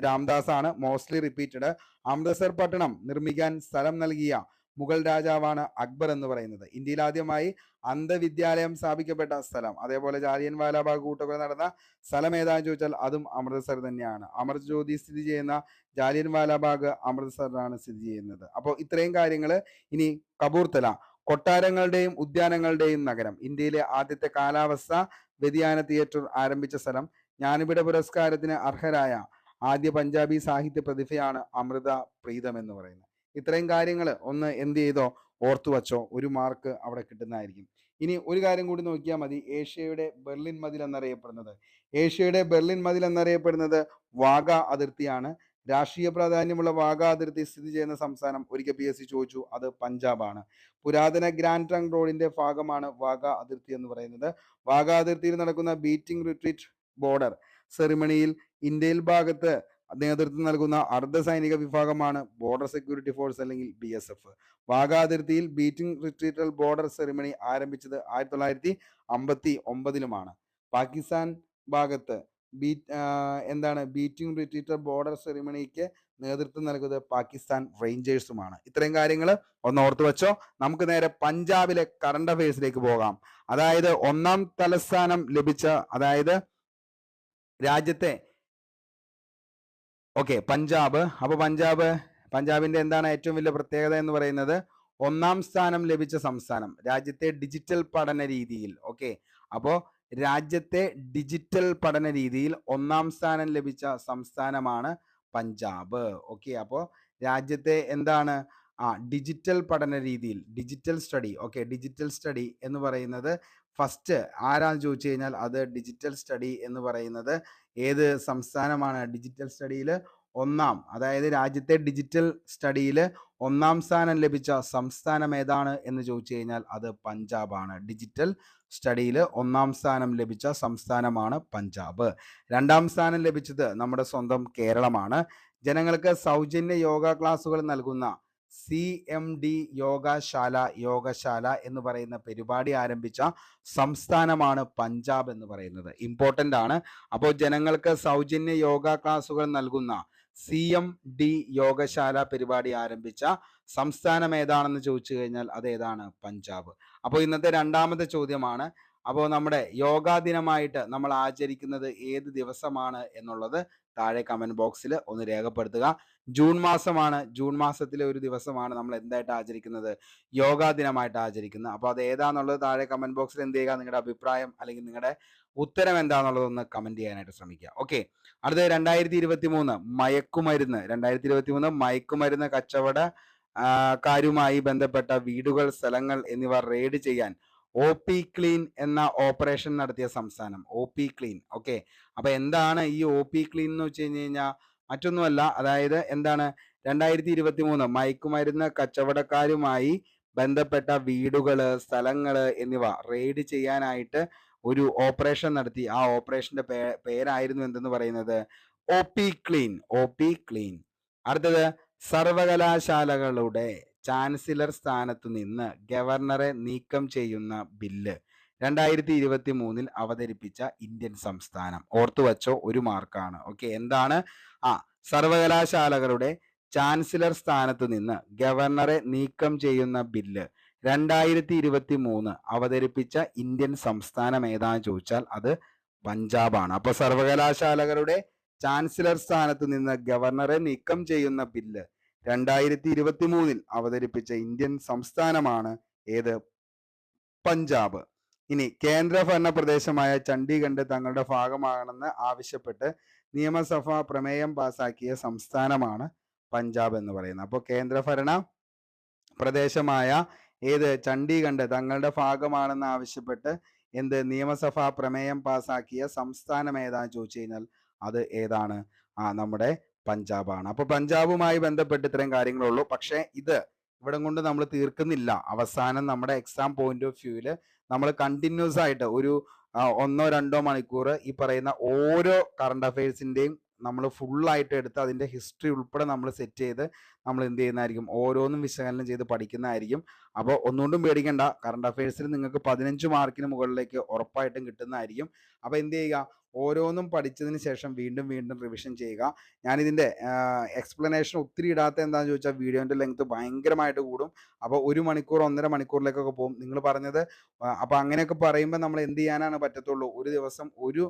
രാംദാസ് ആണ് മോസ്റ്റ്ലി റിപ്പീറ്റഡ്. അമൃത്സർ പട്ടണം നിർമ്മിക്കാൻ സ്ഥലം നൽകിയ മുഗൾ രാജാവാണ് അക്ബർ എന്ന് പറയുന്നത്. ഇന്ത്യയിൽ ആദ്യമായി അന്ധവിദ്യാലയം സ്ഥാപിക്കപ്പെട്ട സ്ഥലം, അതേപോലെ ജാലിയൻ വാലാബാഗ് കൂട്ടക്കൊല നടന്ന സ്ഥലം ഏതാണെന്ന് ചോദിച്ചാൽ അതും അമൃത്സർ തന്നെയാണ്. അമൃത് ജ്യോതി സ്ഥിതി ചെയ്യുന്ന ജാലിയൻ വാലാബാഗ് അമൃത്സറിലാണ് സ്ഥിതി ചെയ്യുന്നത്. അപ്പോൾ ഇത്രയും കാര്യങ്ങൾ. ഇനി കപൂർത്തല, കൊട്ടാരങ്ങളുടെയും ഉദ്യാനങ്ങളുടെയും നഗരം, ഇന്ത്യയിലെ ആദ്യത്തെ കാലാവസ്ഥ വ്യതിയാന തിയേറ്റർ ആരംഭിച്ച സ്ഥലം, ജ്ഞാനപീഠ പുരസ്കാരത്തിന് അർഹരായ ആദ്യ പഞ്ചാബി സാഹിത്യ പ്രതിഭയാണ് അമൃത പ്രീതം എന്ന് പറയുന്നത്. ഇത്രയും കാര്യങ്ങൾ ഒന്ന് എന്ത് ചെയ്തോ, ഓർത്തു വച്ചോ, ഒരു മാർക്ക് അവിടെ കിട്ടുന്നതായിരിക്കും. ഇനി ഒരു കാര്യം കൂടി നോക്കിയാൽ മതി. ഏഷ്യയുടെ ബെർലിൻ മതിൽ എന്നറിയപ്പെടുന്നത് വാഗ അതിർത്തിയാണ്. രാഷ്ട്രീയ പ്രാധാന്യമുള്ള വാഗ അതിർത്തി സ്ഥിതി ചെയ്യുന്ന സംസ്ഥാനം ഒരിക്കൽ PSC ചോദിച്ചു, അത് പഞ്ചാബാണ്. പുരാതന ഗ്രാൻഡ് ട്രങ്ക് റോഡിന്റെ ഭാഗമാണ് വാഗ അതിർത്തി എന്ന് പറയുന്നത്. വാഗ അതിർത്തിയിൽ നടക്കുന്ന ബീറ്റിംഗ് റിട്രീറ്റ് ബോർഡർ സെറിമണിയിൽ ഇന്ത്യയിൽ ഭാഗത്ത് നേതൃത്വം നൽകുന്ന അർദ്ധ സൈനിക വിഭാഗമാണ് ബോർഡർ സെക്യൂരിറ്റി ഫോഴ്സ് അല്ലെങ്കിൽ BSF. വാഗ അതിർത്തിയിൽ ബീറ്റിംഗ് റിട്രീറ്റൽ ബോർഡർ സെറിമണി ആരംഭിച്ചത് 1959-ലുമാണ്. പാകിസ്ഥാൻ ഭാഗത്ത് ബീറ്റിംഗ് റിട്രീറ്റൽ ബോർഡർ സെറിമണിക്ക് നേതൃത്വം നൽകുന്നത് പാകിസ്ഥാൻ റേഞ്ചേഴ്സുമാണ്. ഇത്രയും കാര്യങ്ങൾ ഒന്ന് ഓർത്തു വെച്ചോ. നമുക്ക് നേരെ പഞ്ചാബിലെ കറണ്ട് അഫയേഴ്സിലേക്ക് പോകാം. അതായത് ഒന്നാം തലസ്ഥാനം ലഭിച്ച, അതായത് രാജ്യത്തെ പഞ്ചാബ്. അപ്പൊ പഞ്ചാബിന്റെ എന്താണ് ഏറ്റവും വലിയ പ്രത്യേകത എന്ന് പറയുന്നത്? ഒന്നാം സ്ഥാനം ലഭിച്ച സംസ്ഥാനം രാജ്യത്തെ ഡിജിറ്റൽ പഠന രീതിയിൽ. അപ്പോൾ രാജ്യത്തെ ഡിജിറ്റൽ പഠന രീതിയിൽ ഒന്നാം സ്ഥാനം ലഭിച്ച സംസ്ഥാനമാണ് പഞ്ചാബ്. അപ്പോൾ രാജ്യത്തെ എന്താണ് ഡിജിറ്റൽ പഠന രീതിയിൽ, ഡിജിറ്റൽ സ്റ്റഡി എന്ന് പറയുന്നത് ഫസ്റ്റ് ആരാന്ന് ചോദിച്ചു കഴിഞ്ഞാൽ അത് ഡിജിറ്റൽ സ്റ്റഡി എന്ന് പറയുന്നത് ഏത് സംസ്ഥാനമാണ്? ഡിജിറ്റൽ സ്റ്റഡിയിൽ അതായത് രാജ്യത്തെ ഡിജിറ്റൽ സ്റ്റഡിയിൽ ഒന്നാം സ്ഥാനം ലഭിച്ച സംസ്ഥാനം ഏതാണ് എന്ന് ചോദിച്ചു കഴിഞ്ഞാൽ അത് പഞ്ചാബാണ്. ഡിജിറ്റൽ സ്റ്റഡിയിൽ ഒന്നാം സ്ഥാനം ലഭിച്ച സംസ്ഥാനമാണ് പഞ്ചാബ്. രണ്ടാം സ്ഥാനം ലഭിച്ചത് നമ്മുടെ സ്വന്തം കേരളമാണ്. ജനങ്ങൾക്ക് സൗജന്യ യോഗ ക്ലാസുകൾ നൽകുന്ന CMD യോഗശാല എന്ന് പറയുന്ന പരിപാടി ആരംഭിച്ച സംസ്ഥാനമാണ് പഞ്ചാബ് എന്ന് പറയുന്നത്. ഇമ്പോർട്ടൻ്റ് ആണ്. അപ്പോൾ ജനങ്ങൾക്ക് സൗജന്യ യോഗ ക്ലാസുകൾ നൽകുന്ന CMD യോഗശാല പരിപാടി ആരംഭിച്ച സംസ്ഥാനം ഏതാണെന്ന് ചോദിച്ചു കഴിഞ്ഞാൽ അതേതാണ്? പഞ്ചാബ്. അപ്പോൾ ഇന്നത്തെ രണ്ടാമത്തെ ചോദ്യമാണ്. അപ്പോൾ നമ്മുടെ യോഗാ ദിനമായിട്ട് നമ്മൾ ആചരിക്കുന്നത് ഏത് ദിവസമാണ് എന്നുള്ളത് താഴെ കമന്റ് ബോക്സിൽ ഒന്ന് രേഖപ്പെടുത്തുക. ജൂൺ മാസമാണ്. ജൂൺ മാസത്തിലെ ഒരു ദിവസമാണ് നമ്മൾ എന്തായിട്ട് ആചരിക്കുന്നത്? യോഗാ ദിനമായിട്ട് ആചരിക്കുന്നത്. അപ്പോൾ അത് ഏതാന്നുള്ളത് താഴെ കമന്റ് ബോക്സിൽ എന്ത് ചെയ്യുക? നിങ്ങളുടെ അഭിപ്രായം അല്ലെങ്കിൽ നിങ്ങളുടെ ഉത്തരം എന്താണെന്നുള്ളതൊന്ന് കമന്റ് ചെയ്യാനായിട്ട് ശ്രമിക്കുക. അടുത്ത 2023 മയക്കുമരുന്ന് കച്ചവടക്കാരുമായി ബന്ധപ്പെട്ട വീടുകൾ, സ്ഥലങ്ങൾ എന്നിവ റെയ്ഡ് ചെയ്യാൻ OP ക്ലീൻ എന്ന ഓപ്പറേഷൻ നടത്തിയ സംസ്ഥാനം OP ക്ലീൻ. അപ്പൊ എന്താണ് ഈ OP ക്ലീൻ എന്ന് വെച്ച് കഴിഞ്ഞാൽ? മറ്റൊന്നുമല്ല, അതായത് എന്താണ്? 2023 മയക്കുമരുന്ന് കച്ചവടക്കാരുമായി ബന്ധപ്പെട്ട വീടുകള്, സ്ഥലങ്ങള് എന്നിവ റെയ്ഡ് ചെയ്യാനായിട്ട് ഒരു ഓപ്പറേഷൻ നടത്തി. ആ ഓപ്പറേഷന്റെ പേരായിരുന്നു എന്തെന്ന് പറയുന്നത്? OP clean. അടുത്തത് സർവകലാശാലകളുടെ ചാൻസലർ സ്ഥാനത്തു നിന്ന് ഗവർണറെ നീക്കം ചെയ്യുന്ന ബില്ല് 2023 അവതരിപ്പിച്ച ഇന്ത്യൻ സംസ്ഥാനം. ഓർത്തുവച്ചോ, ഒരു മാർക്കാണ്. എന്താണ്? സർവകലാശാലകളുടെ ചാൻസലർ സ്ഥാനത്തു നിന്ന് ഗവർണറെ നീക്കം ചെയ്യുന്ന ബില്ല് 2023 അവതരിപ്പിച്ച ഇന്ത്യൻ സംസ്ഥാനം ഏതാന്ന് ചോദിച്ചാൽ അത് പഞ്ചാബാണ്. അപ്പൊ സർവകലാശാലകളുടെ ചാൻസലർ സ്ഥാനത്തു നിന്ന് ഗവർണറെ നീക്കം ചെയ്യുന്ന ബില്ല് 2023 അവതരിപ്പിച്ച ഇന്ത്യൻ സംസ്ഥാനമാണ് ഏത്? പഞ്ചാബ്. ഇനി കേന്ദ്രഭരണ പ്രദേശമായ ചണ്ഡീഗഡ് തങ്ങളുടെ ഭാഗമാകണമെന്ന് ആവശ്യപ്പെട്ട് നിയമസഭ പ്രമേയം പാസാക്കിയ സംസ്ഥാനമാണ് പഞ്ചാബ് എന്ന് പറയുന്നത്. അപ്പോൾ കേന്ദ്രഭരണ പ്രദേശമായ ഏത്? ചണ്ഡീഗഡ് തങ്ങളുടെ ഭാഗമാണെന്ന് ആവശ്യപ്പെട്ട് നിയമസഭാ പ്രമേയം പാസാക്കിയ സംസ്ഥാനം ഏതാന്ന് ചോദിച്ചു കഴിഞ്ഞാൽ അത് ഏതാണ്? നമ്മുടെ പഞ്ചാബാണ്. അപ്പൊ പഞ്ചാബുമായി ബന്ധപ്പെട്ട് ഇത്രയും കാര്യങ്ങളുള്ളൂ. പക്ഷെ ഇത് ഇവിടെ കൊണ്ട് നമ്മൾ തീർക്കുന്നില്ല. അവസാനം നമ്മുടെ എക്സാം പോയിന്റ് ഓഫ് വ്യൂവില് നമ്മൾ കണ്ടിന്യൂസ് ആയിട്ട് ഒരു 1-2 മണിക്കൂർ ഈ പറയുന്ന ഓരോ കറണ്ട് അഫയേഴ്സിന്റെയും നമ്മൾ ഫുള്ളായിട്ട് എടുത്ത് അതിൻ്റെ ഹിസ്റ്ററി ഉൾപ്പെടെ നമ്മൾ സെറ്റ് ചെയ്ത് നമ്മൾ എന്ത് ചെയ്യുന്നതായിരിക്കും, ഓരോന്നും വിശകലനം ചെയ്ത് പഠിക്കുന്നതായിരിക്കും. അപ്പോൾ ഒന്നുകൊണ്ടും പേടിക്കേണ്ട, കറണ്ട് അഫയേഴ്സിൽ നിങ്ങൾക്ക് 15 മാർക്കിന് മുകളിലേക്ക് ഉറപ്പായിട്ടും കിട്ടുന്നതായിരിക്കും. അപ്പോൾ എന്ത് ചെയ്യുക, ഓരോന്നും പഠിച്ചതിന് ശേഷം വീണ്ടും വീണ്ടും റിവിഷൻ ചെയ്യുക. ഞാനിതിൻ്റെ എക്സ്പ്ലനേഷൻ ഒത്തിരി ഇടാത്ത എന്താണെന്ന് ചോദിച്ചാൽ വീഡിയോൻ്റെ ലെങ്ത് ഭയങ്കരമായിട്ട് കൂടും. അപ്പോൾ 1 മണിക്കൂർ 1.5 മണിക്കൂറിലേക്കൊക്കെ പോകും. നിങ്ങൾ പറഞ്ഞത് അപ്പോൾ അങ്ങനെയൊക്കെ പറയുമ്പോൾ നമ്മൾ എന്ത് ചെയ്യാനാണ് പറ്റത്തുള്ളൂ, ഒരു ദിവസം ഒരു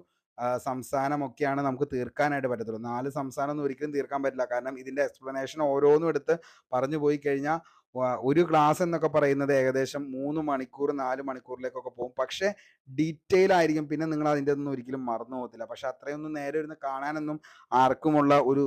സംസ്ഥാനമൊക്കെയാണ് നമുക്ക് തീർക്കാനായിട്ട് പറ്റത്തുള്ളൂ. 4 സംസ്ഥാനമൊന്നും ഒരിക്കലും തീർക്കാൻ പറ്റില്ല. കാരണം ഇതിൻ്റെ എക്സ്പ്ലനേഷൻ ഓരോന്നും എടുത്ത് പറഞ്ഞു പോയി കഴിഞ്ഞാൽ ഒരു ക്ലാസ് എന്നൊക്കെ പറയുന്നത് ഏകദേശം 3 മണിക്കൂർ 4 മണിക്കൂറിലേക്കൊക്കെ പോകും. പക്ഷേ ഡീറ്റെയിൽ ആയിരിക്കും. പിന്നെ നിങ്ങൾ അതിൻ്റെ ഒന്നും ഒരിക്കലും മറന്നു പോകത്തില്ല. പക്ഷെ അത്രയൊന്നും നേരെ ഇരുന്ന് കാണാനൊന്നും ആർക്കുമുള്ള ഒരു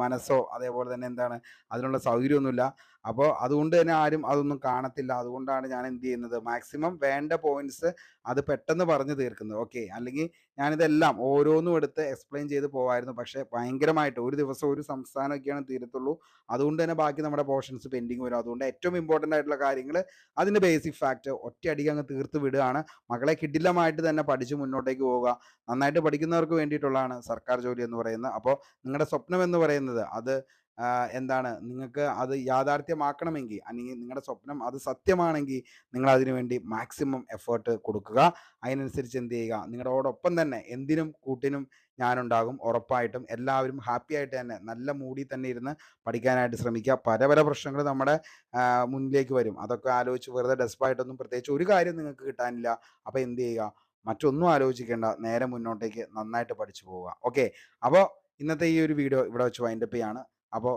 മനസ്സോ അതേപോലെ തന്നെ അതിനുള്ള സൗകര്യമൊന്നുമില്ല. അപ്പോൾ അതുകൊണ്ട് തന്നെ ആരും അതൊന്നും കാണത്തില്ല. അതുകൊണ്ടാണ് ഞാൻ എന്ത് ചെയ്യുന്നത്, മാക്സിമം വേണ്ട പോയിന്റ്സ് അത് പെട്ടെന്ന് പറഞ്ഞു തീർക്കുന്നത്. ഓക്കെ, അല്ലെങ്കിൽ ഞാനിതെല്ലാം ഓരോന്നും എടുത്ത് എക്സ്പ്ലെയിൻ ചെയ്ത് പോകായിരുന്നു. പക്ഷേ ഭയങ്കരമായിട്ട് ഒരു ദിവസം ഒരു സംസ്ഥാനമൊക്കെയാണ് തീരത്തുള്ളൂ. അതുകൊണ്ട് തന്നെ ബാക്കി നമ്മുടെ പോർഷൻസ് പെൻഡിങ് വരും. അതുകൊണ്ട് ഏറ്റവും ഇമ്പോർട്ടൻ്റ് ആയിട്ടുള്ള കാര്യങ്ങൾ, അതിൻ്റെ ബേസിക് ഫാക്റ്റ് ഒറ്റയടിക്ക് അങ്ങ് തീർത്ത് വിടുകയാണ്. മക്കളെ കിടിലമായിട്ട് തന്നെ പഠിച്ച് മുന്നോട്ടേക്ക് പോവുക. നന്നായിട്ട് പഠിക്കുന്നവർക്ക് വേണ്ടിയിട്ടുള്ളതാണ് സർക്കാർ ജോലി എന്ന് പറയുന്നത്. അപ്പോൾ നിങ്ങളുടെ സ്വപ്നം എന്ന് പറയുന്നത് അത് നിങ്ങൾക്ക് അത് യാഥാർത്ഥ്യമാക്കണമെങ്കിൽ, അല്ലെങ്കിൽ നിങ്ങളുടെ സ്വപ്നം അത് സത്യമാണെങ്കിൽ നിങ്ങൾ അതിനു വേണ്ടി മാക്സിമം എഫേർട്ട് കൊടുക്കുക. അതിനനുസരിച്ച് എന്ത് ചെയ്യുക, നിങ്ങളോടൊപ്പം തന്നെ എന്തിനും കൂട്ടിനും ഞാനുണ്ടാകും. ഉറപ്പായിട്ടും എല്ലാവരും ഹാപ്പി ആയിട്ട് തന്നെ നല്ല മൂഡിൽ തന്നെ ഇരുന്ന് പഠിക്കാനായിട്ട് ശ്രമിക്കുക. പല പല പ്രശ്നങ്ങൾ നമ്മുടെ മുന്നിലേക്ക് വരും. അതൊക്കെ ആലോചിച്ച് വെറുതെ ഡെസ്പായിട്ടൊന്നും പ്രത്യേകിച്ച് ഒരു കാര്യം നിങ്ങൾക്ക് കിട്ടാനില്ല. അപ്പോൾ എന്ത് ചെയ്യുക, മറ്റൊന്നും ആലോചിക്കേണ്ട, നേരെ മുന്നോട്ടേക്ക് നന്നായിട്ട് പഠിച്ചു പോവുക. ഓക്കെ, അപ്പോൾ ഇന്നത്തെ ഈ ഒരു വീഡിയോ ഇവിടെ വെച്ച് വൈൻഡപ്പ് ചെയ്യാണ്. അപ്പോൾ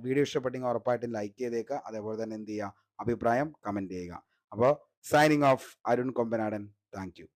വീഡിയോ ഇഷ്ടപ്പെട്ടെങ്കിൽ ഉറപ്പായിട്ടും ലൈക്ക് ചെയ്തേക്കുക. അതേപോലെ തന്നെ എന്ത് ചെയ്യുക, അഭിപ്രായം കമൻറ്റ് ചെയ്യുക. അപ്പോൾ signing off, Arun Kombanadan. Thank you.